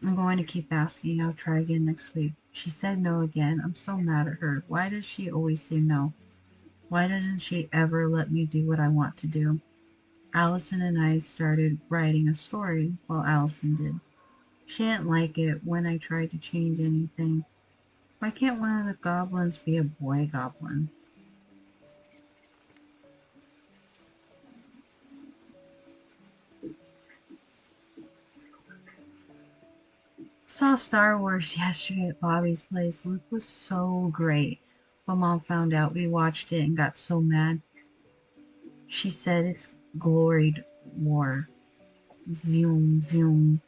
I'm going to keep asking. I'll try again next week. She said no again. I'm so mad at her. Why does she always say no? Why doesn't she ever let me do what I want to do? Allison and I started writing a story while Allison did. She didn't like it when I tried to change anything. Why can't one of the goblins be a boy goblin? Saw Star Wars yesterday at Bobby's place. Luke was so great. But Mom found out we watched it and got so mad. She said it's gloried war. Zoom, zoom.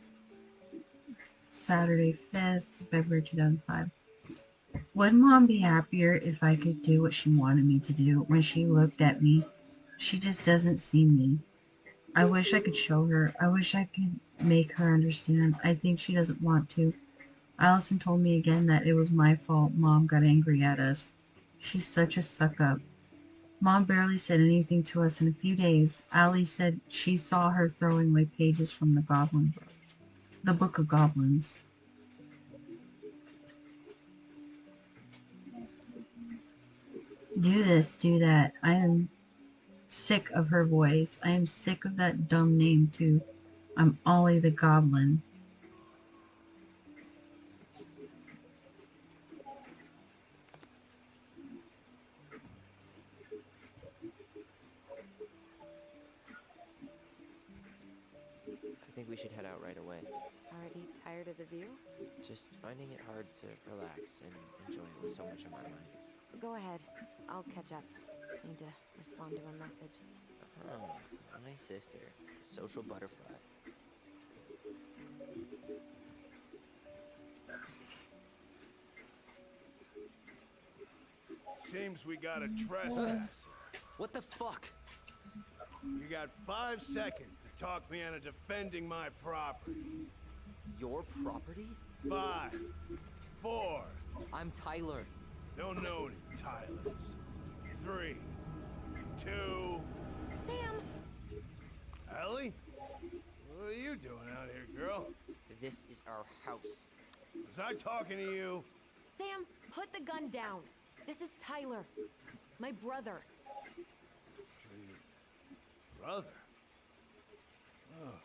Saturday, 5th, February 2005. Would Mom be happier if I could do what she wanted me to do when she looked at me? She just doesn't see me. I wish I could show her. I wish I could make her understand. I think she doesn't want to. Allison told me again that it was my fault Mom got angry at us. She's such a suck up. Mom barely said anything to us in a few days. Allie said she saw her throwing away pages from the Goblin book. The Book of Goblins. Do this, do that. I am sick of her voice. I am sick of that dumb name, too. I'm Ollie the Goblin. I think we should head out right away. Already tired of the view? Just finding it hard to relax and enjoy it with so much on my mind. Go ahead. I'll catch up. Need to respond to a message. Oh, my sister, the social butterfly. Seems we got a trespasser. What the fuck? You got 5 seconds to talk me into defending my property. Your property? 5, 4, I'm Tyler. don't know any Tylers. 3, 2, Sam! Ellie? What are you doing out here, girl? This is our house. Was I talking to you? Sam, put the gun down. This is Tyler. My brother. Your brother? Oh,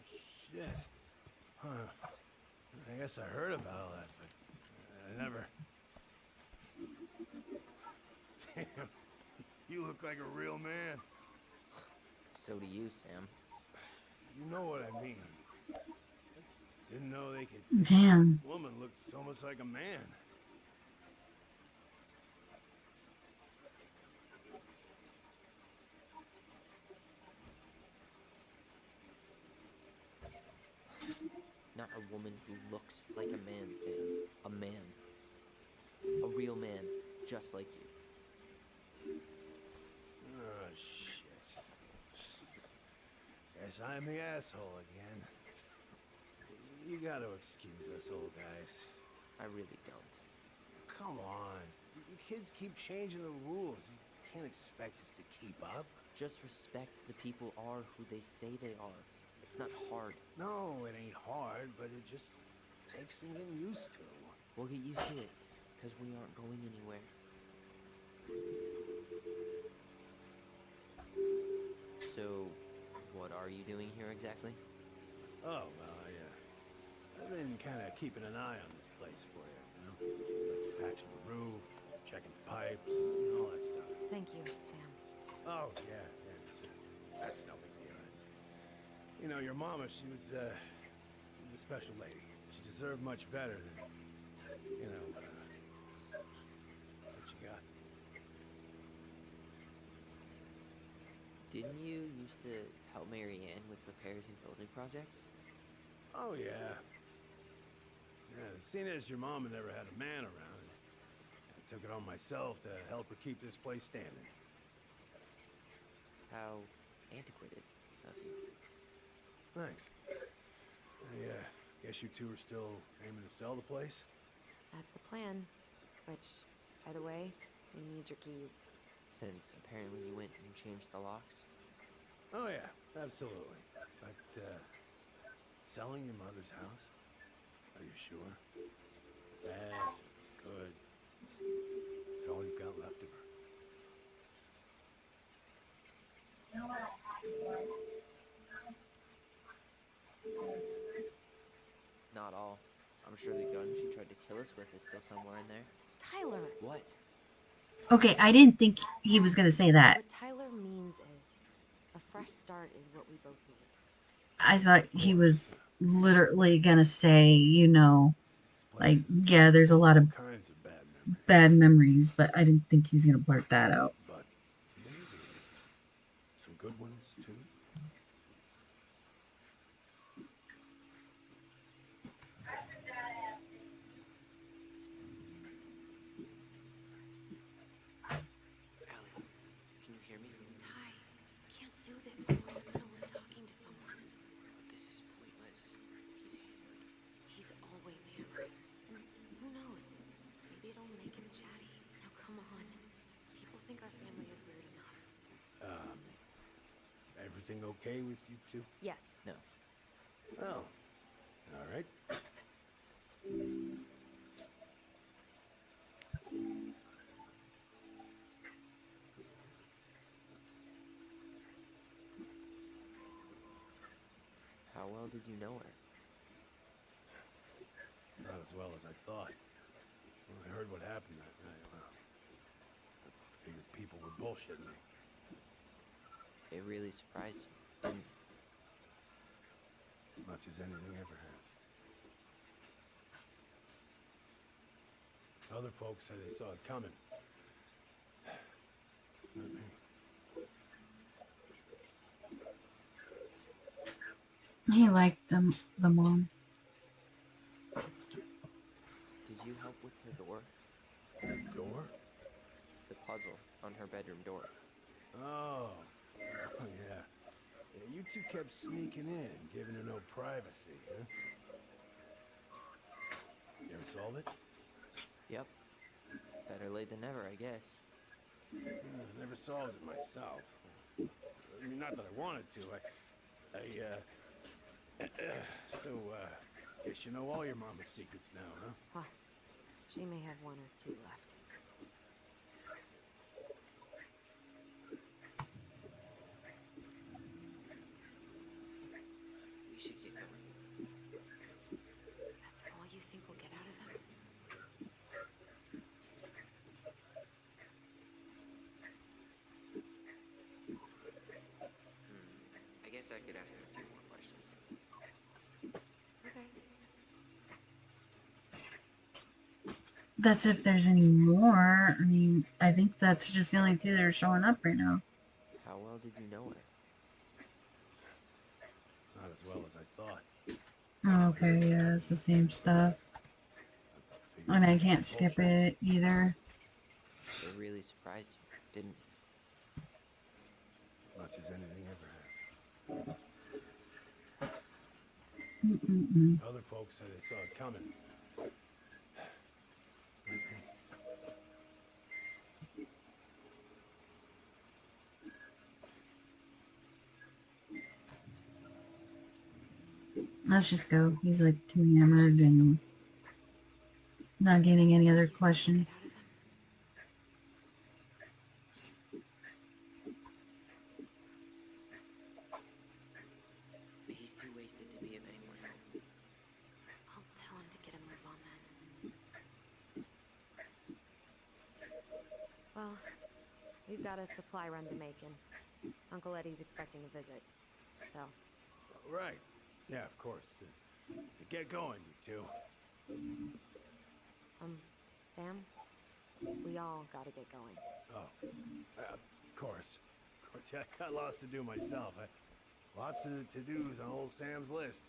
shit. Huh. I guess I heard about all that, but I never... Damn. You look like a real man. So do you, Sam. You know what I mean. I just didn't know they could... Damn. Woman looked so much like a man. Not a woman who looks like a man, Sam. A man. A real man, just like you. Oh, shit. Guess I'm the asshole again. You gotta excuse us old guys. I really don't. Come on. You kids keep changing the rules. You can't expect us to keep up. Just respect the people are who they say they are. It's not hard. No, it ain't hard, but it just takes some getting used to. We'll get used to it, because we aren't going anywhere. So, what are you doing here exactly? Oh, well, I've been kind of keeping an eye on this place for you, Like patching the roof, checking pipes, and all that stuff. Thank you, Sam. Oh, yeah, that's no big deal. You know, your mama, she was a special lady. She deserved much better than, what you got. Didn't you used to help Mary Ann with repairs and building projects? Oh, yeah. Yeah, seeing as your mama never had a man around, I took it on myself to help her keep this place standing. How antiquated of you. Thanks. I guess you two are still aiming to sell the place? That's the plan. Which, by the way, we need your keys. Since apparently you went and changed the locks. Oh, yeah, absolutely. But, selling your mother's house? Are you sure? Bad, good. It's all you've got left of her. Not all. I'm sure the gun she tried to kill us with is still somewhere in there. Tyler! What? Okay, I didn't think he was gonna say that. What Tyler means is, a fresh start is what we both need. I thought he was literally gonna say, like, yeah, there's a lot of All kinds of bad memories. bad memories, but I didn't think he was gonna blurt that out. But maybe some good ones, too. Allie, can you hear me? Ty, you can't do this when we're in the middle of talking to someone. This is pointless. He's hammered. He's always hammered. And who knows? Maybe it'll make him chatty. Now come on. People think our family is weird enough. Everything okay with you two? Yes. No. Oh. All right. How well did you know her? Not as well as I thought. When I heard what happened that night, well, I figured people were bullshitting me. It really surprised you, didn't it? Much as anything ever has. Other folks say they saw it coming. Not me. He liked the mom. Did you help with her door? The door? The puzzle on her bedroom door. Oh. Oh, yeah. You two kept sneaking in, giving her no privacy, huh? You ever solve it? Yep. Better late than never, I guess. I never solved it myself. I mean, not that I wanted to. Guess you know all your mama's secrets now, huh? Huh. She may have one or two left. guess I could ask him a few more questions. Okay. That's if there's any more. I mean, I think that's just the only two that are showing up right now. How well did you know her? Not as well as I thought. Okay, yeah, it's the same stuff. I figured And it I was can't skip bullshit. it either. They really surprised you, didn't Much as anything ever has. Mm-mm-mm. Other folks said they saw it coming. Not me. Let's just go. He's like too you? We should hammered get and going. not getting any other Anything I can questions. get out of him? He's too wasted to be of any more help. I'll tell him to get a move on then. Well, we've got a supply run to make, and Uncle Eddie's expecting a visit. So, Right. Yeah, of course. Get going, you two. Sam, we all gotta get going. Oh, of course. Of course, yeah, I got lots to do myself. Lots of to-dos on old Sam's list.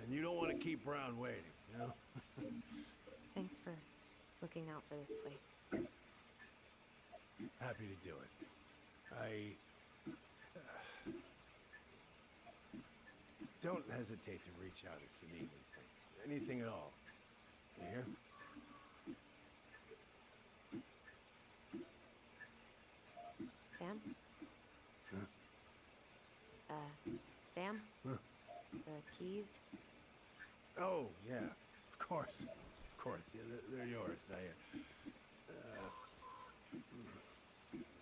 And you don't want to keep Brown waiting, you know? Thanks for looking out for this place. Happy to do it. Don't hesitate to reach out if you need anything. Anything at all. You hear? Sam? Huh? Sam? Huh? The keys? Oh, yeah. Of course. Of course. Yeah, they're yours.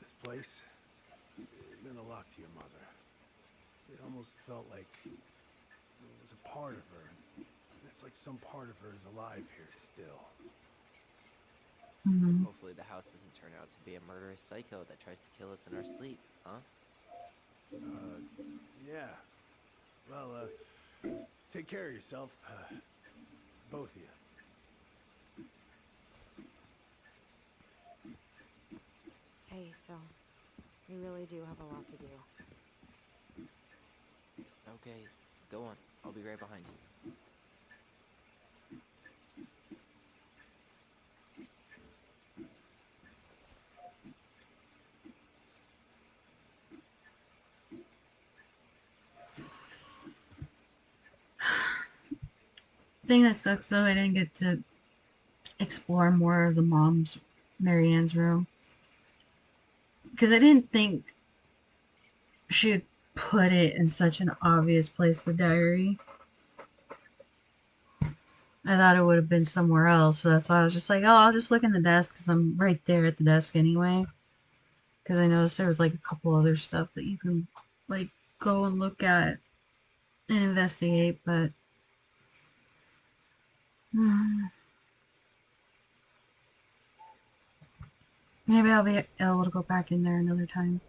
This place, it meant a lot to your mother. It almost felt like it was a part of her. It's like some part of her is alive here still. Mm-hmm. Hopefully the house doesn't turn out to be a murderous psycho that tries to kill us in our sleep, huh? Yeah. Well, take care of yourself. Both of you. Hey, so we really do have a lot to do. Okay, go on. I'll be right behind you. Thing that sucks though, I didn't get to explore more of the mom's Marianne's room. Because I didn't think she'd put it in such an obvious place, the diary. I thought it would have been somewhere else, so that's why I was just like, oh, I'll just look in the desk because I'm right there at the desk anyway. Because I noticed there was like a couple other stuff that you can like go and look at and investigate, but maybe I'll be able to go back in there another time.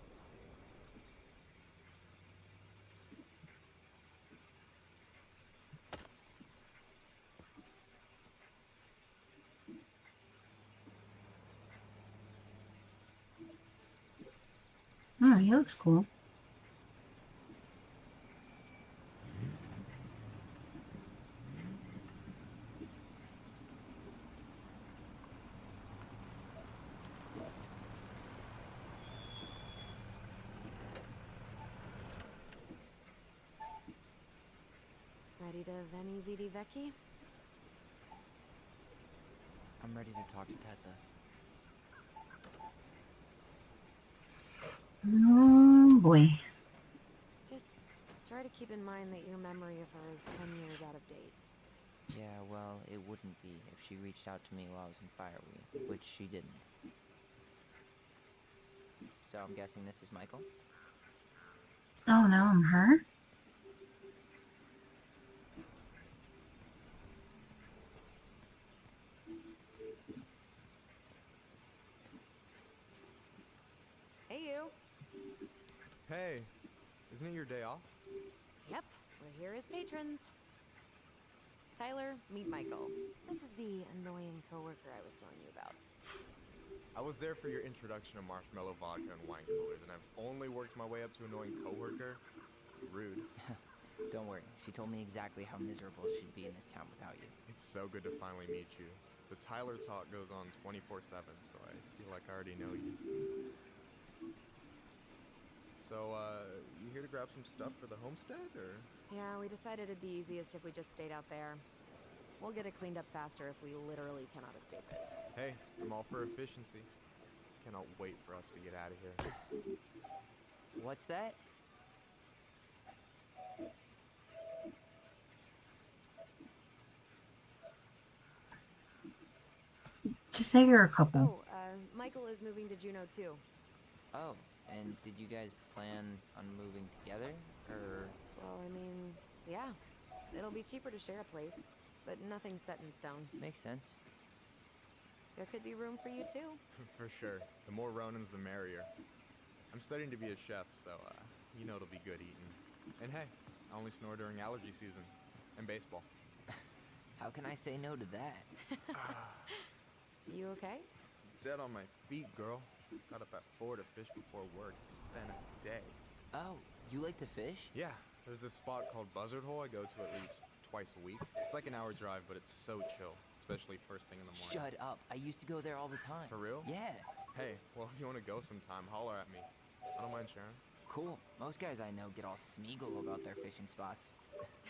Oh, he looks cool. Ready to Veni Vidi Vici? I'm ready to talk to Tessa. Oh boy. Just try to keep in mind that your memory of her is 10 years out of date. Yeah, well, it wouldn't be if she reached out to me while I was in Fireweed, which she didn't. So I'm guessing this is Michael? Oh no, I'm her? Hey, you! Hey, Isn't it your day off? Yep, we're here as patrons. Tyler, meet Michael. This is the annoying coworker I was telling you about. I was there for your introduction to marshmallow vodka and wine coolers, and I've only worked my way up to annoying coworker. Rude. Don't worry, she told me exactly how miserable she'd be in this town without you. It's so good to finally meet you. The Tyler talk goes on 24/7, so I feel like I already know you. So, you here to grab some stuff for the homestead, or? Yeah, we decided it'd be easiest if we just stayed out there. We'll get it cleaned up faster if we literally cannot escape it. Hey, I'm all for efficiency. Cannot wait for us to get out of here. What's that? Just say you're a couple. Oh, Michael is moving to Juneau too. Oh, and did you guys plan on moving together, or? Well, I mean, yeah. It'll be cheaper to share a place, but nothing's set in stone. Makes sense. There could be room for you too. For sure. The more Ronins, the merrier. I'm studying to be a chef, so, you know it'll be good eating. And hey, I only snore during allergy season. And baseball. How can I say no to that? You okay? Dead on my feet, girl. Got up at 4 to fish before work. It's been a day. Oh, you like to fish? Yeah, there's this spot called Buzzard Hole I go to at least twice a week. It's like an hour drive, but it's so chill, especially first thing in the morning. Shut up. I used to go there all the time. For real? Yeah. Hey, well, if you want to go sometime, holler at me. I don't mind sharing. Cool. Most guys I know get all smeagol about their fishing spots.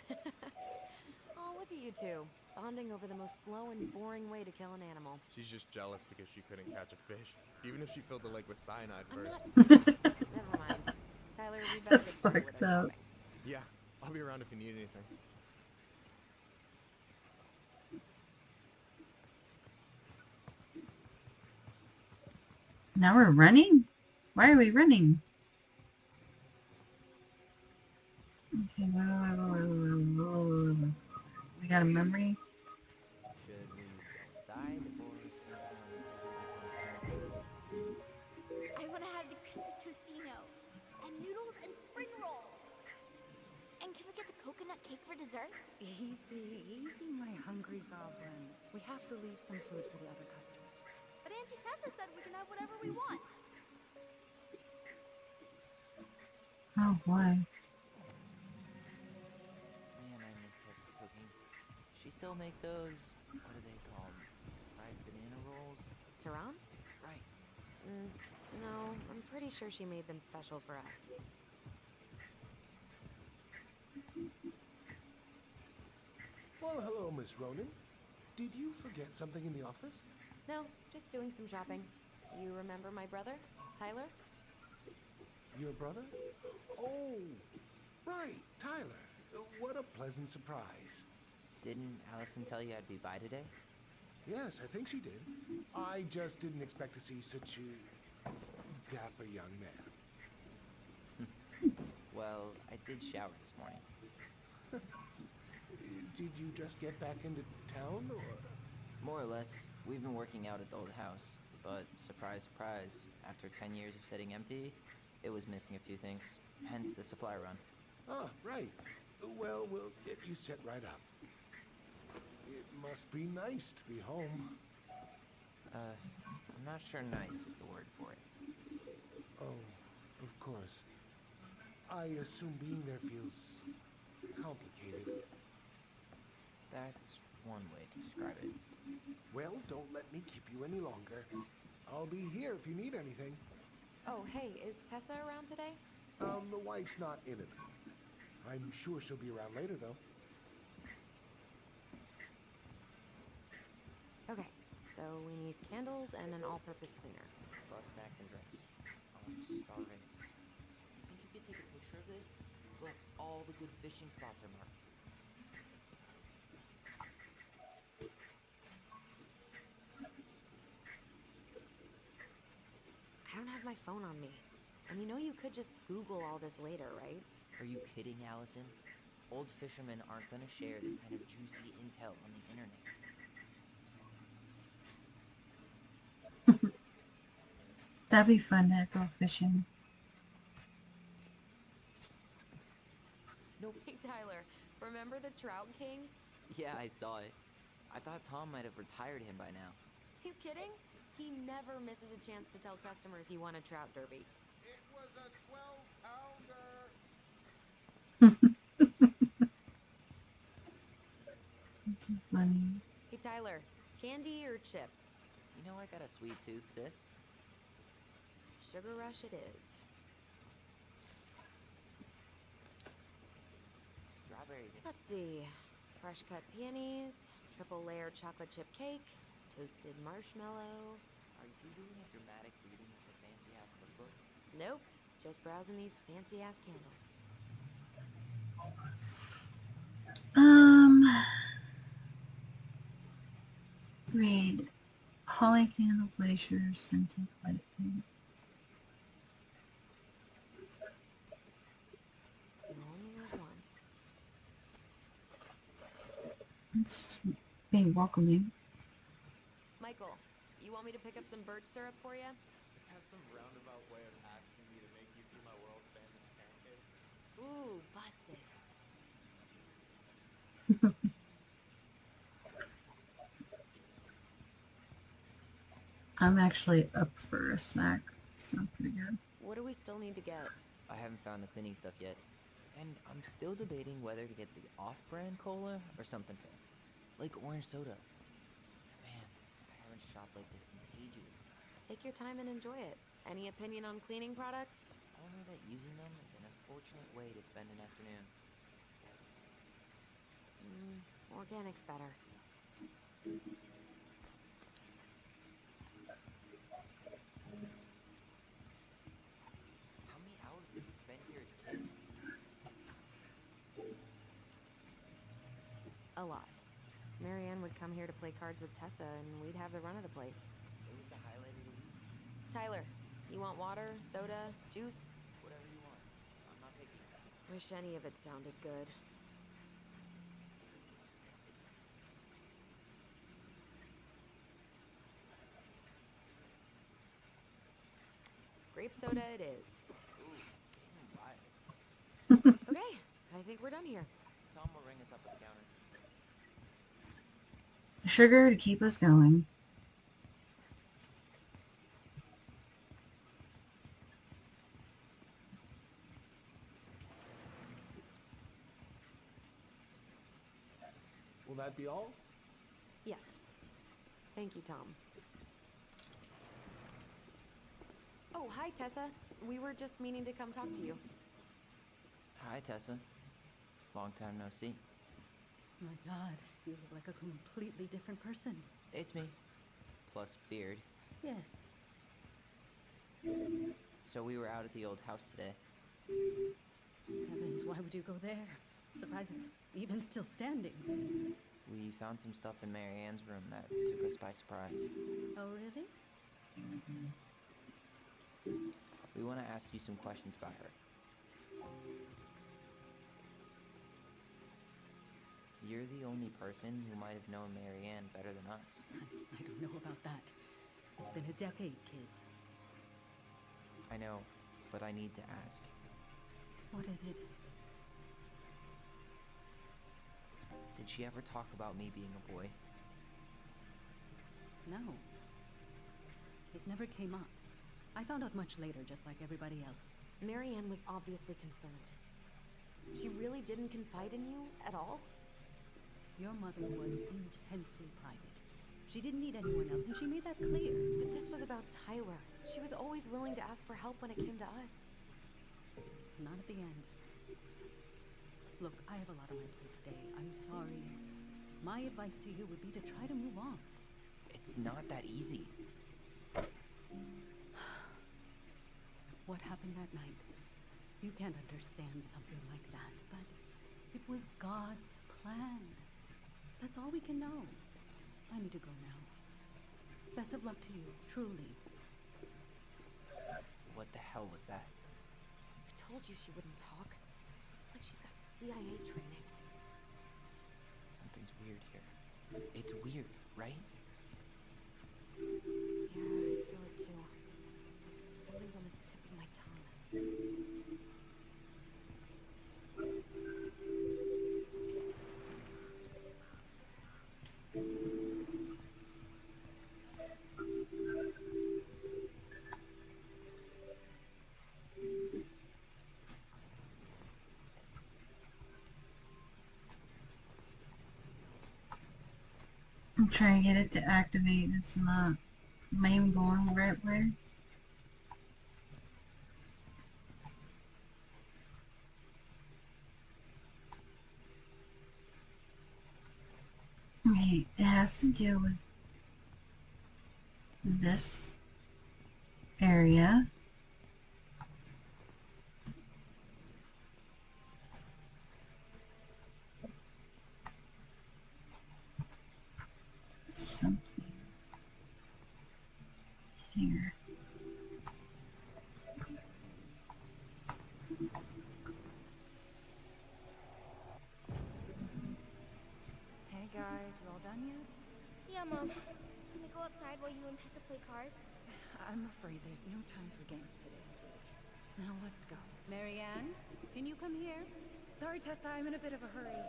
Oh, look at you two. Bonding over the most slow and boring way to kill an animal. She's just jealous because she couldn't catch a fish, even if she filled the lake with cyanide I'm first. not... Never mind. Tyler, we better That's get started with fucked our up. shopping. Yeah, I'll be around if you need anything. Now we're running? Why are we running? Okay, we got a memory. Should we outside or? I want to have the crispy tocino and noodles and spring rolls. And can we get the coconut cake for dessert? Easy, easy, my hungry goblins. We have to leave some food for the other customers. But Auntie Tessa said we can have whatever we want. Oh boy. Man, I miss Tessa's cooking. She still make those, what do they call them? Fried banana rolls? Tehran? Right. No, I'm pretty sure she made them special for us. Well, hello, Miss Ronan. Did you forget something in the office? No, just doing some shopping. You remember my brother, Tyler? Your brother? Oh, right, Tyler. What a pleasant surprise. Didn't Allison tell you I'd be by today? Yes, I think she did. I just didn't expect to see such a dapper young man. Well, I did shower this morning. Did you just get back into town, or? More or less. We've been working out at the old house, but surprise, surprise, after 10 years of sitting empty, it was missing a few things, hence the supply run. Ah, right. Well, we'll get you set right up. It must be nice to be home. I'm not sure nice is the word for it. Oh, of course. I assume being there feels complicated. That's one way to describe it. Well, don't let me keep you any longer. I'll be here if you need anything. Oh, hey, is Tessa around today? The wife's not in at the moment. I'm sure she'll be around later, though. Okay, so we need candles and an all-purpose cleaner. Plus snacks and drinks. Oh, I'm starving. You think you could take a picture of this? Look, all the good fishing spots are marked. I don't have my phone on me. And you know you could just Google all this later, right? Are you kidding, Allison? Old fishermen aren't gonna share this kind of juicy intel on the internet. That'd be fun to go fishing. No. Hey, Tyler, remember the Trout King? Yeah, I saw it. I thought Tom might have retired him by now. You kidding? He never misses a chance to tell customers he won a trout derby. It was a 12-pounder. That's so funny. Hey, Tyler, candy or chips? You know I got a sweet tooth, sis. Sugar Rush it is. Strawberries and... Let's see. Fresh cut peonies, triple layer chocolate chip cake, toasted marshmallow. Are you doing a dramatic reading of the fancy-ass cookbook? Nope, just browsing these fancy-ass candles. Um, read Holly Candle Glacier Scented Lightning. You only live once. It's being welcoming. Michael, you want me to pick up some birch syrup for you? This has some roundabout way of asking me to make you two my world-famous pancake. Ooh, busted. I'm actually up for a snack. Sounds pretty good. What do we still need to get? I haven't found the cleaning stuff yet. And I'm still debating whether to get the off-brand cola or something fancy. Like orange soda. Man, I haven't shopped like this in ages. Take your time and enjoy it. Any opinion on cleaning products? Only that using them is an unfortunate way to spend an afternoon. Organic's better. How many hours did we spend here as kids? A lot. Marianne would come here to play cards with Tessa, and we'd have the run of the place. It was the highlight of the week. Tyler, you want water, soda, juice? Whatever you want. I'm not picky. Wish any of it sounded good. Grape soda it is. Ooh, getting wild. Okay, I think we're done here. Tom will ring us up at the counter. Sugar to keep us going. Will that be all? Yes. Thank you, Tom. Oh, hi, Tessa. We were just meaning to come talk to you. Hi, Tessa. Long time no see. My God, you look like a completely different person. It's me. Plus beard. Yes. So we were out at the old house today. Heavens, why would you go there? Surprised it's even still standing. We found some stuff in Marianne's room that took us by surprise. Oh, really? We want to ask you some questions about her. You're the only person who might have known Marianne better than us. I don't know about that. It's been a decade, kids. I know, but I need to ask. What is it? Did she ever talk about me being a boy? No. It never came up. I found out much later, just like everybody else. Marianne was obviously concerned. She really didn't confide in you at all? Your mother was intensely private. She didn't need anyone else, and she made that clear. But this was about Tyler. She was always willing to ask for help when it came to us. Not at the end. Look, I have a lot on my plate today. I'm sorry. My advice to you would be to try to move on. It's not that easy. What happened that night? You can't understand something like that, but it was God's plan. That's all we can know. I need to go now. Best of luck to you, truly. What the hell was that? I told you she wouldn't talk. It's like she's got CIA training. Something's weird here. It's weird, right? Yeah, I feel it too. It's like something's on the tip of my tongue. I'm trying to get it to activate. It's not. Am I even going the right way? Okay, it has to do with this area. Something here. Hey guys, you all done yet? Yeah, Mom. Can we go outside while you and Tessa play cards? I'm afraid there's no time for games today, sweetie. Now let's go. Marianne, can you come here? Sorry, Tessa, I'm in a bit of a hurry.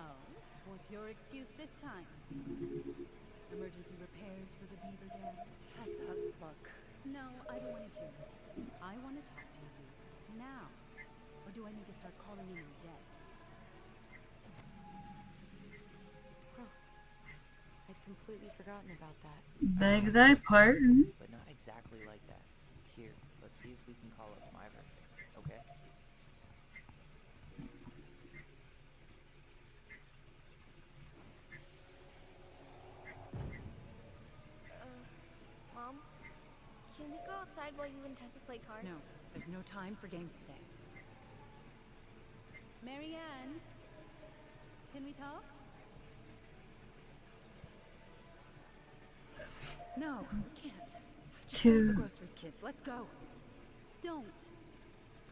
Oh, what's your excuse this time? Emergency repairs for the beaver dam? Tessa, look. No, I don't want to hear it. I want to talk to you now. Or do I need to start calling in your debts? I'd completely forgotten about that. Beg thy pardon. But not exactly like that. Here, let's see if we can call up my version, okay? Mom? Can we go outside while you and Tessa play cards? No, there's no time for games today. Marianne, can we talk? No, we can't. Just leave the groceries, kids. Let's go. Don't.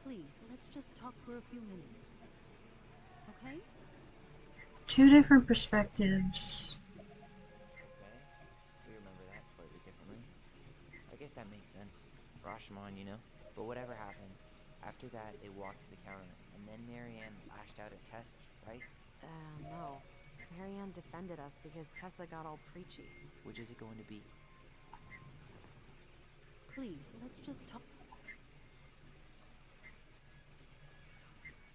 Please, let's just talk for a few minutes. Okay? Two different perspectives. Okay, we remember that slightly differently. I guess that makes sense. Rashomon, you know? But whatever happened, after that, they walked to the counter, and then Marianne lashed out at Tessa, right? No. Marianne defended us because Tessa got all preachy. Which is it going to be? Please, let's just talk.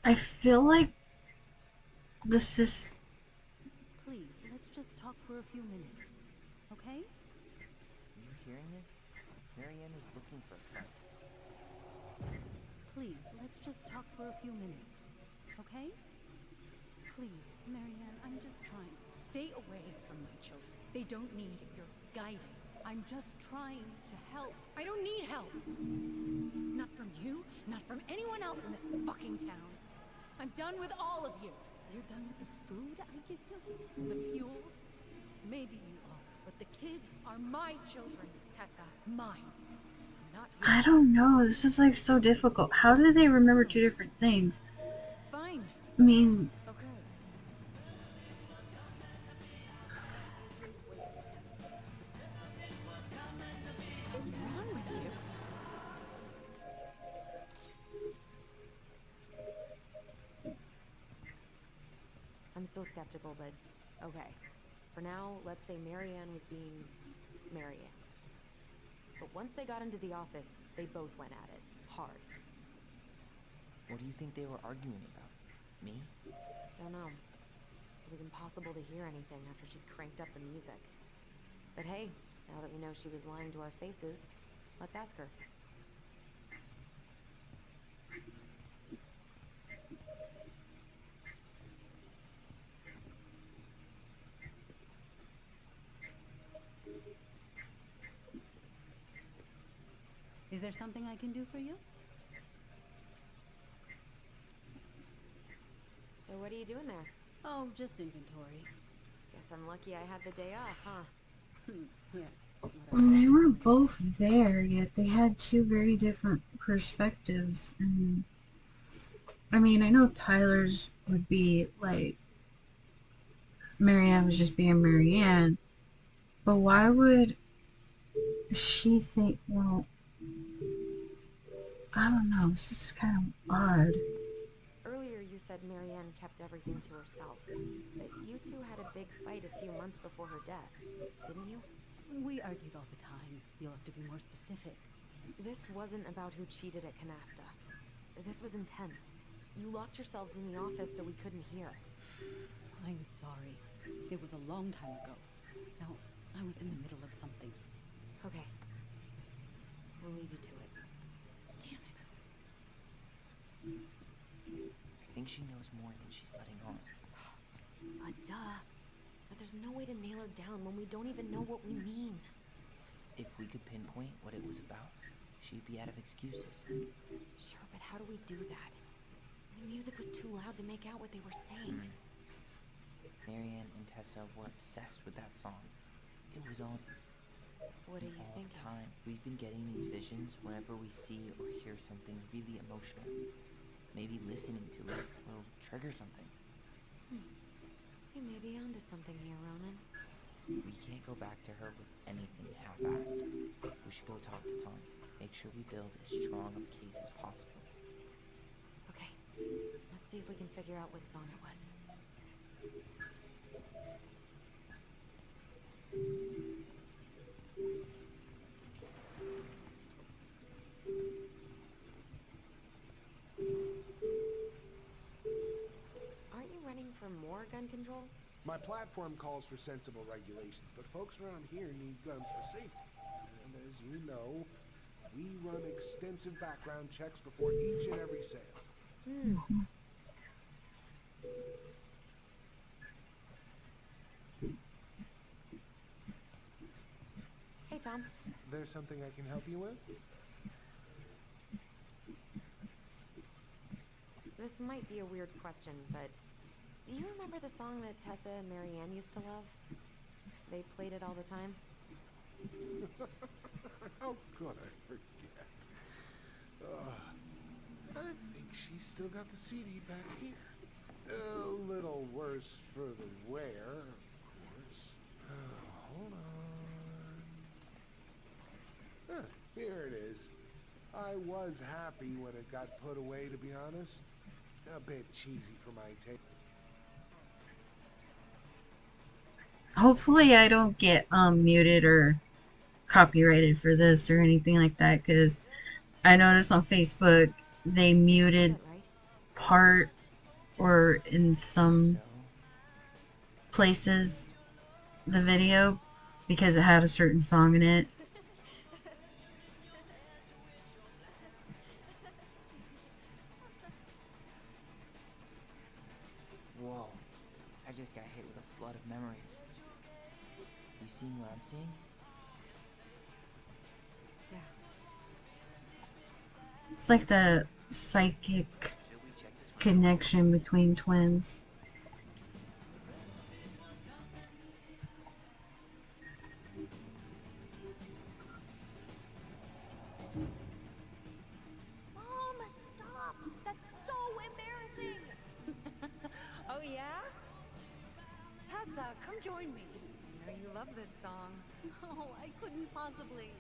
I feel like this is. Please, let's just talk for a few minutes. Okay? Are you hearing it? Marianne is looking for a friend. Please, let's just talk for a few minutes. Okay? Please, Marianne, I'm just trying. Stay away from my children. They don't need your guidance. I'm just trying to help. I don't need help. Not from you, not from anyone else in this fucking town. I'm done with all of you. You're done with the food I give you? The fuel? Maybe you are, but the kids Are my children, Tessa. Mine. Not I yours. don't know. This is like so difficult. How do they remember two different things? Fine. I mean, Okay. What is wrong with you? I'm still skeptical, but okay. For now, let's say Marianne was being Marianne. But once they got into the office, they both went at it. Hard. What do you think they were arguing about? Me? Don't know. It was impossible to hear anything after she cranked up the music. But hey, now that we know she was lying to our faces, let's ask her. Is there something I can do for you? So what are you doing there? Oh, just inventory. Guess I'm lucky I had the day off, huh? Yes. when they were both there, yet they had two very different perspectives. And I mean, I know Tyler's would be like Marianne was just being Marianne, but why would she think? Well, I don't know. This is kind of odd. Earlier you said Marianne kept everything to herself. But you two had a big fight a few months before her death, didn't you? We argued all the time. You'll have to be more specific. This wasn't about who cheated at Canasta. This was intense. You locked yourselves in the office so we couldn't hear. I'm sorry. It was a long time ago. No, I was in the middle of something. Okay. We'll leave you to it. Damn it. I think she knows more than she's letting on. Duh. But there's no way to nail her down when we don't even know what we mean. If we could pinpoint what it was about, she'd be out of excuses. Sure, but how do we do that? The music was too loud to make out what they were saying. Marianne and Tessa were obsessed with that song. It was on What are you all thinking? the time. We've been getting these visions whenever we see or hear something really emotional. Maybe listening to it will trigger something. You may be onto something here, Ronan. We can't go back to her with anything half-assed. We should go talk to Tom. Make sure we build as strong of a case as possible. Okay. Let's see if we can figure out what song it was. Aren't you running for more gun control? My platform calls for sensible regulations, but folks around here need guns for safety. And as you know, we run extensive background checks before each and every sale. Hey, Tom. There's something I can help you with? This might be a weird question, but do you remember the song that Tessa and Marianne used to love? They played it all the time. How could I forget? I think she's still got the CD back here. A little worse for the wear, of course. Hold on. Here it is. I was happy when it got put away, to be honest. A bit cheesy for my taste. Hopefully I don't get muted or copyrighted for this or anything like that, because I noticed on Facebook they muted Right? part or in some So, places the video because it had a certain song in it. whoa. I just got hit with a flood of memories. You seen what I'm seeing? Yeah. It's like the psychic Should we check this one? connection between twins. Mom, stop! That's so embarrassing! Oh, yeah? Tessa, come join me. I know you love this song. Oh, I couldn't possibly.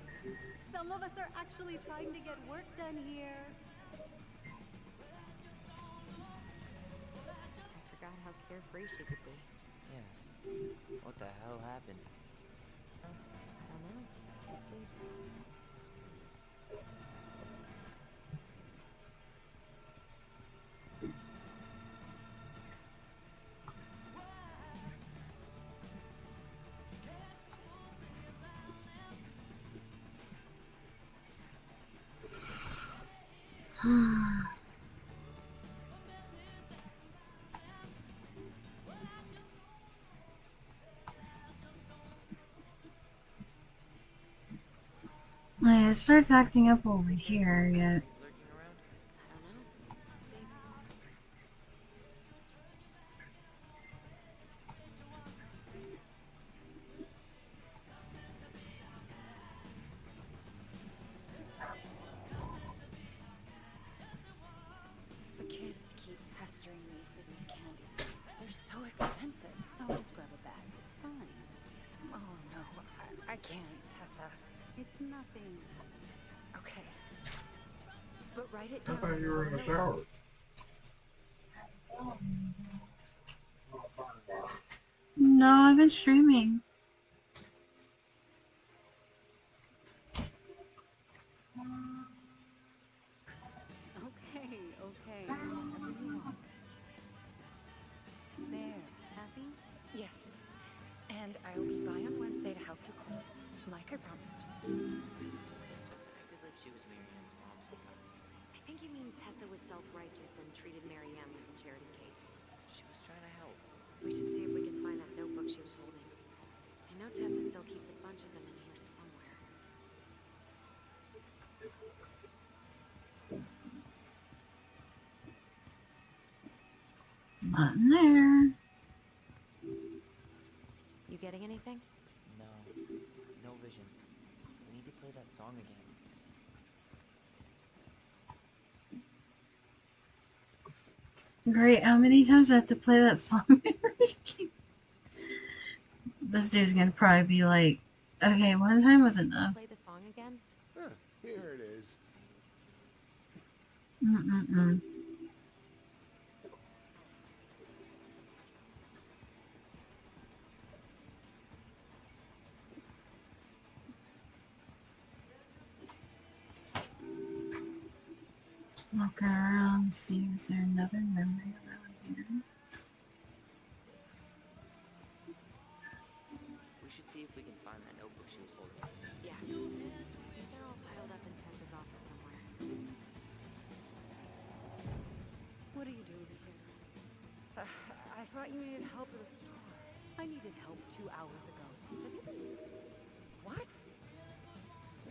Some of us are actually trying to get work done here. I forgot how carefree she could be. Yeah. What the hell happened? I don't know. It starts acting up over here yet. He's lurking around? I don't know. Let's see. The kids keep pestering me for these candies. They're so expensive. I'll just grab a bag. It's fine. Oh, no, I can't, Tessa. It's nothing. Okay. But write it I down. thought you were in the shower. No, I've been streaming. Okay, whatever you want. There, happy? Yes. And I'll be by on Not in there. You getting anything? No. No visions. We need to play that song again. Great, how many times do I have to play that song? This dude's gonna probably be like, okay, one time was enough. Play the song again? Huh, here it is. Mm-mm-mm. Look around, see is there another memory around here? We should see if we can find that notebook she was holding. Yeah. They're all piled up in Tessa's office somewhere. What are you doing here? I thought you needed help with the store. I needed help 2 hours ago. Have you been... What?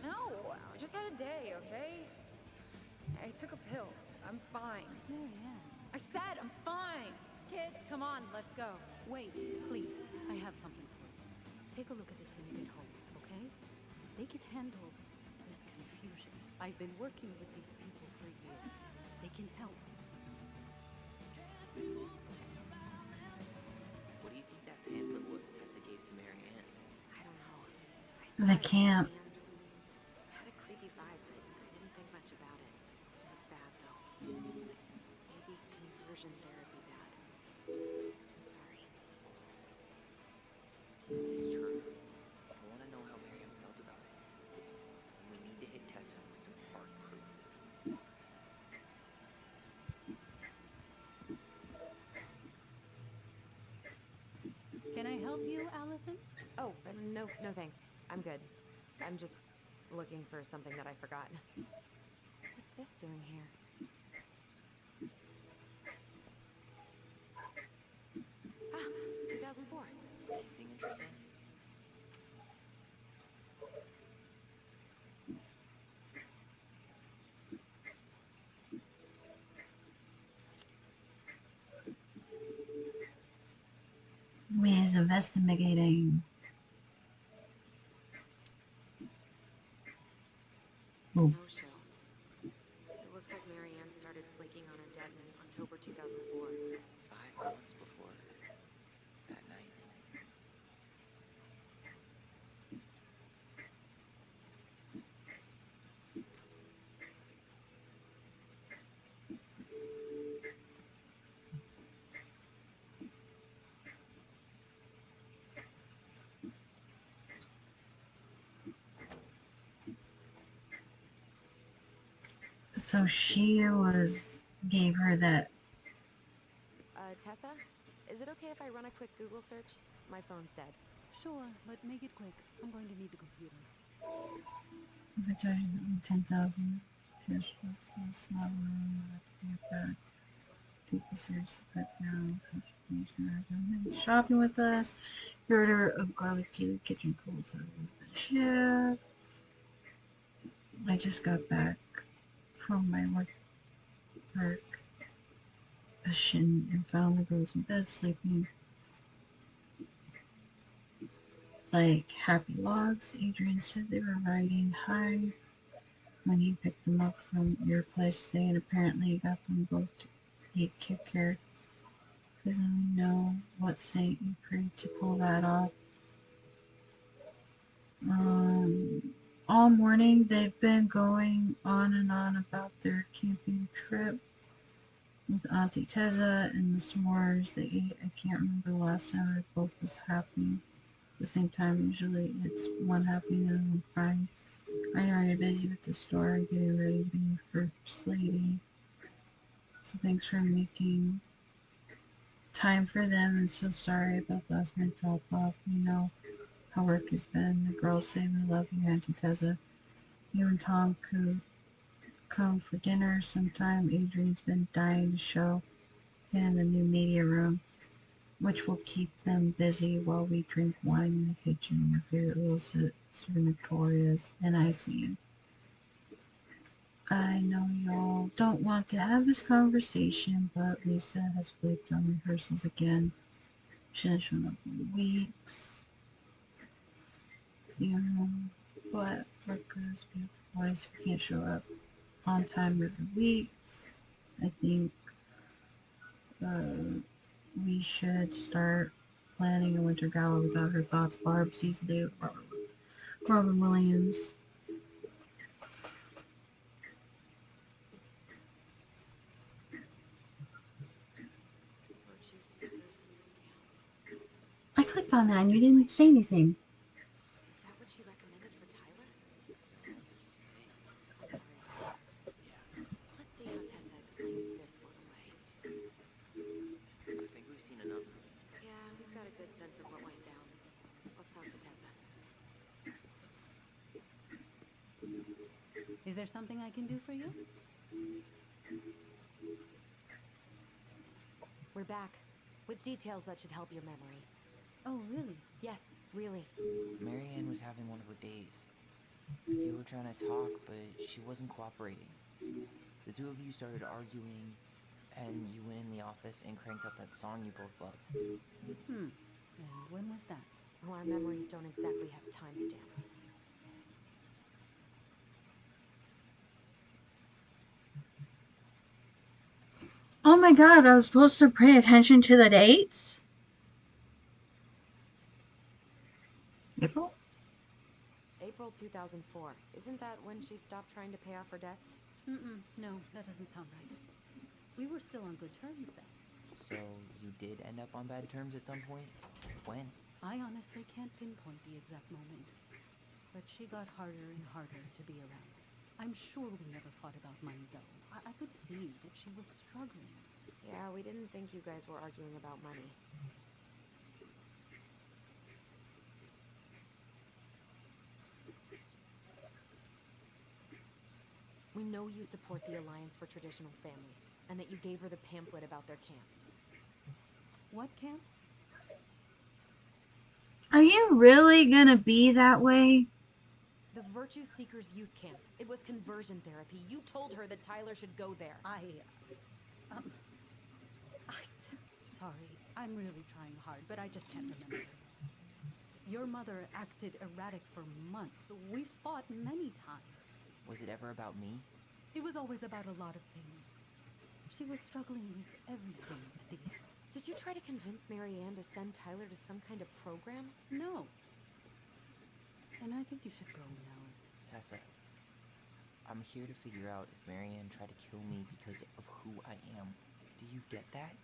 No, I just had a day, okay? I took a pill. I'm fine. Marianne. I said I'm fine. Kids, come on, let's go. Wait, please. I have something for you. Take a look at this when you get home, okay? They can handle this confusion. I've been working with these people for years. They can help. What do you think that pamphlet was Tessa gave to Marianne? I don't know. I The saw it in camp. Marianne's room. Had a creepy vibe, but I didn't think much about it. It was bad, though. Maybe conversion therapy bad. I'm sorry. This is true. I want to know how Marianne felt about it. And we need to hit Tessa with some hard proof. Can I help you, Allison? Oh, no thanks. I'm good. I'm just looking for something that I forgot. What's this doing here? Ah, 2004. Anything interesting? Me is investigating. Oh. No show. It looks like Marianne started flaking on her debt in October 2004. 5 months before that night. So she gave her that. Tessa? Is it okay if I run a quick Google search? My phone's dead. Sure, but make it quick. I'm going to need the computer. 10,000. Cash flow, not get back. Take the search put down. Contribution. Shopping with us. You order of garlic kitchen tools out of the ship. I just got back from my work and found the girls in bed sleeping like happy logs. Adrian said they were riding high when he picked them up from your place today, and apparently got them both to eat Kit Kat. Doesn't we know what saint you prayed to pull that off? All morning they've been going on and on about their camping trip with Auntie Teza and the s'mores they ate. I can't remember the last time I both was happy at the same time. Usually it's one happy and one crying. I know you're busy with the store and getting ready to be First Lady. So thanks for making time for them, and so sorry about the last minute drop off. You know how work has been. The girls say we love you, Auntie Teza. You and Tom could come for dinner sometime. Adrian's been dying to show him the new media room, which will keep them busy while we drink wine in the kitchen. Your favorite little sister Victoria's, and I see you. I know y'all don't want to have this conversation, but Lisa has flaked on rehearsals again. She hasn't shown up in weeks. You know, but workers, beautiful voice, we can't show up on time every week. I think uh, we should start planning a winter gala without her thoughts. Barb sees the day with Robin Williams. Virtue Seekers Youth Camp. I clicked on that and you didn't say anything. Is that what she recommended for Tyler? Don't know what to say. I'm sorry, Tyler. Yeah, Let's see how Tessa explains this one away. I think we've seen enough. Yeah, we've got a good sense of what went down. Let's talk to Tessa. Is there something I can do for you? We're back. With details that should help your memory. Oh, really? Yes, really. Marianne was having one of her days. You were trying to talk, but she wasn't cooperating. The two of you started arguing, and you went in the office and cranked up that song you both loved. And when was that? Well, our memories don't exactly have timestamps. Oh my god, I was supposed to pay attention to the dates? April? April 2004. Isn't that when she stopped trying to pay off her debts? No, that doesn't sound right. We were still on good terms then. So you did end up on bad terms at some point? When? I honestly can't pinpoint the exact moment. But she got harder and harder to be around. I'm sure we never fought about money, though. I could see that she was struggling. Yeah, we didn't think you guys were arguing about money. We know you support the Alliance for Traditional Families, and that you gave her the pamphlet about their camp. What camp? Are you really gonna be that way? The Virtue Seekers Youth Camp. It was conversion therapy. You told her that Tyler should go there. Sorry, I'm really trying hard, but I just can't remember. Your mother acted erratic for months. We fought many times. Was it ever about me? It was always about a lot of things. She was struggling with everything at the end. Did you try to convince Marianne to send Tyler to some kind of program? No. And I think you should go now. Tessa, I'm here to figure out if Marianne tried to kill me because of who I am. Do you get that?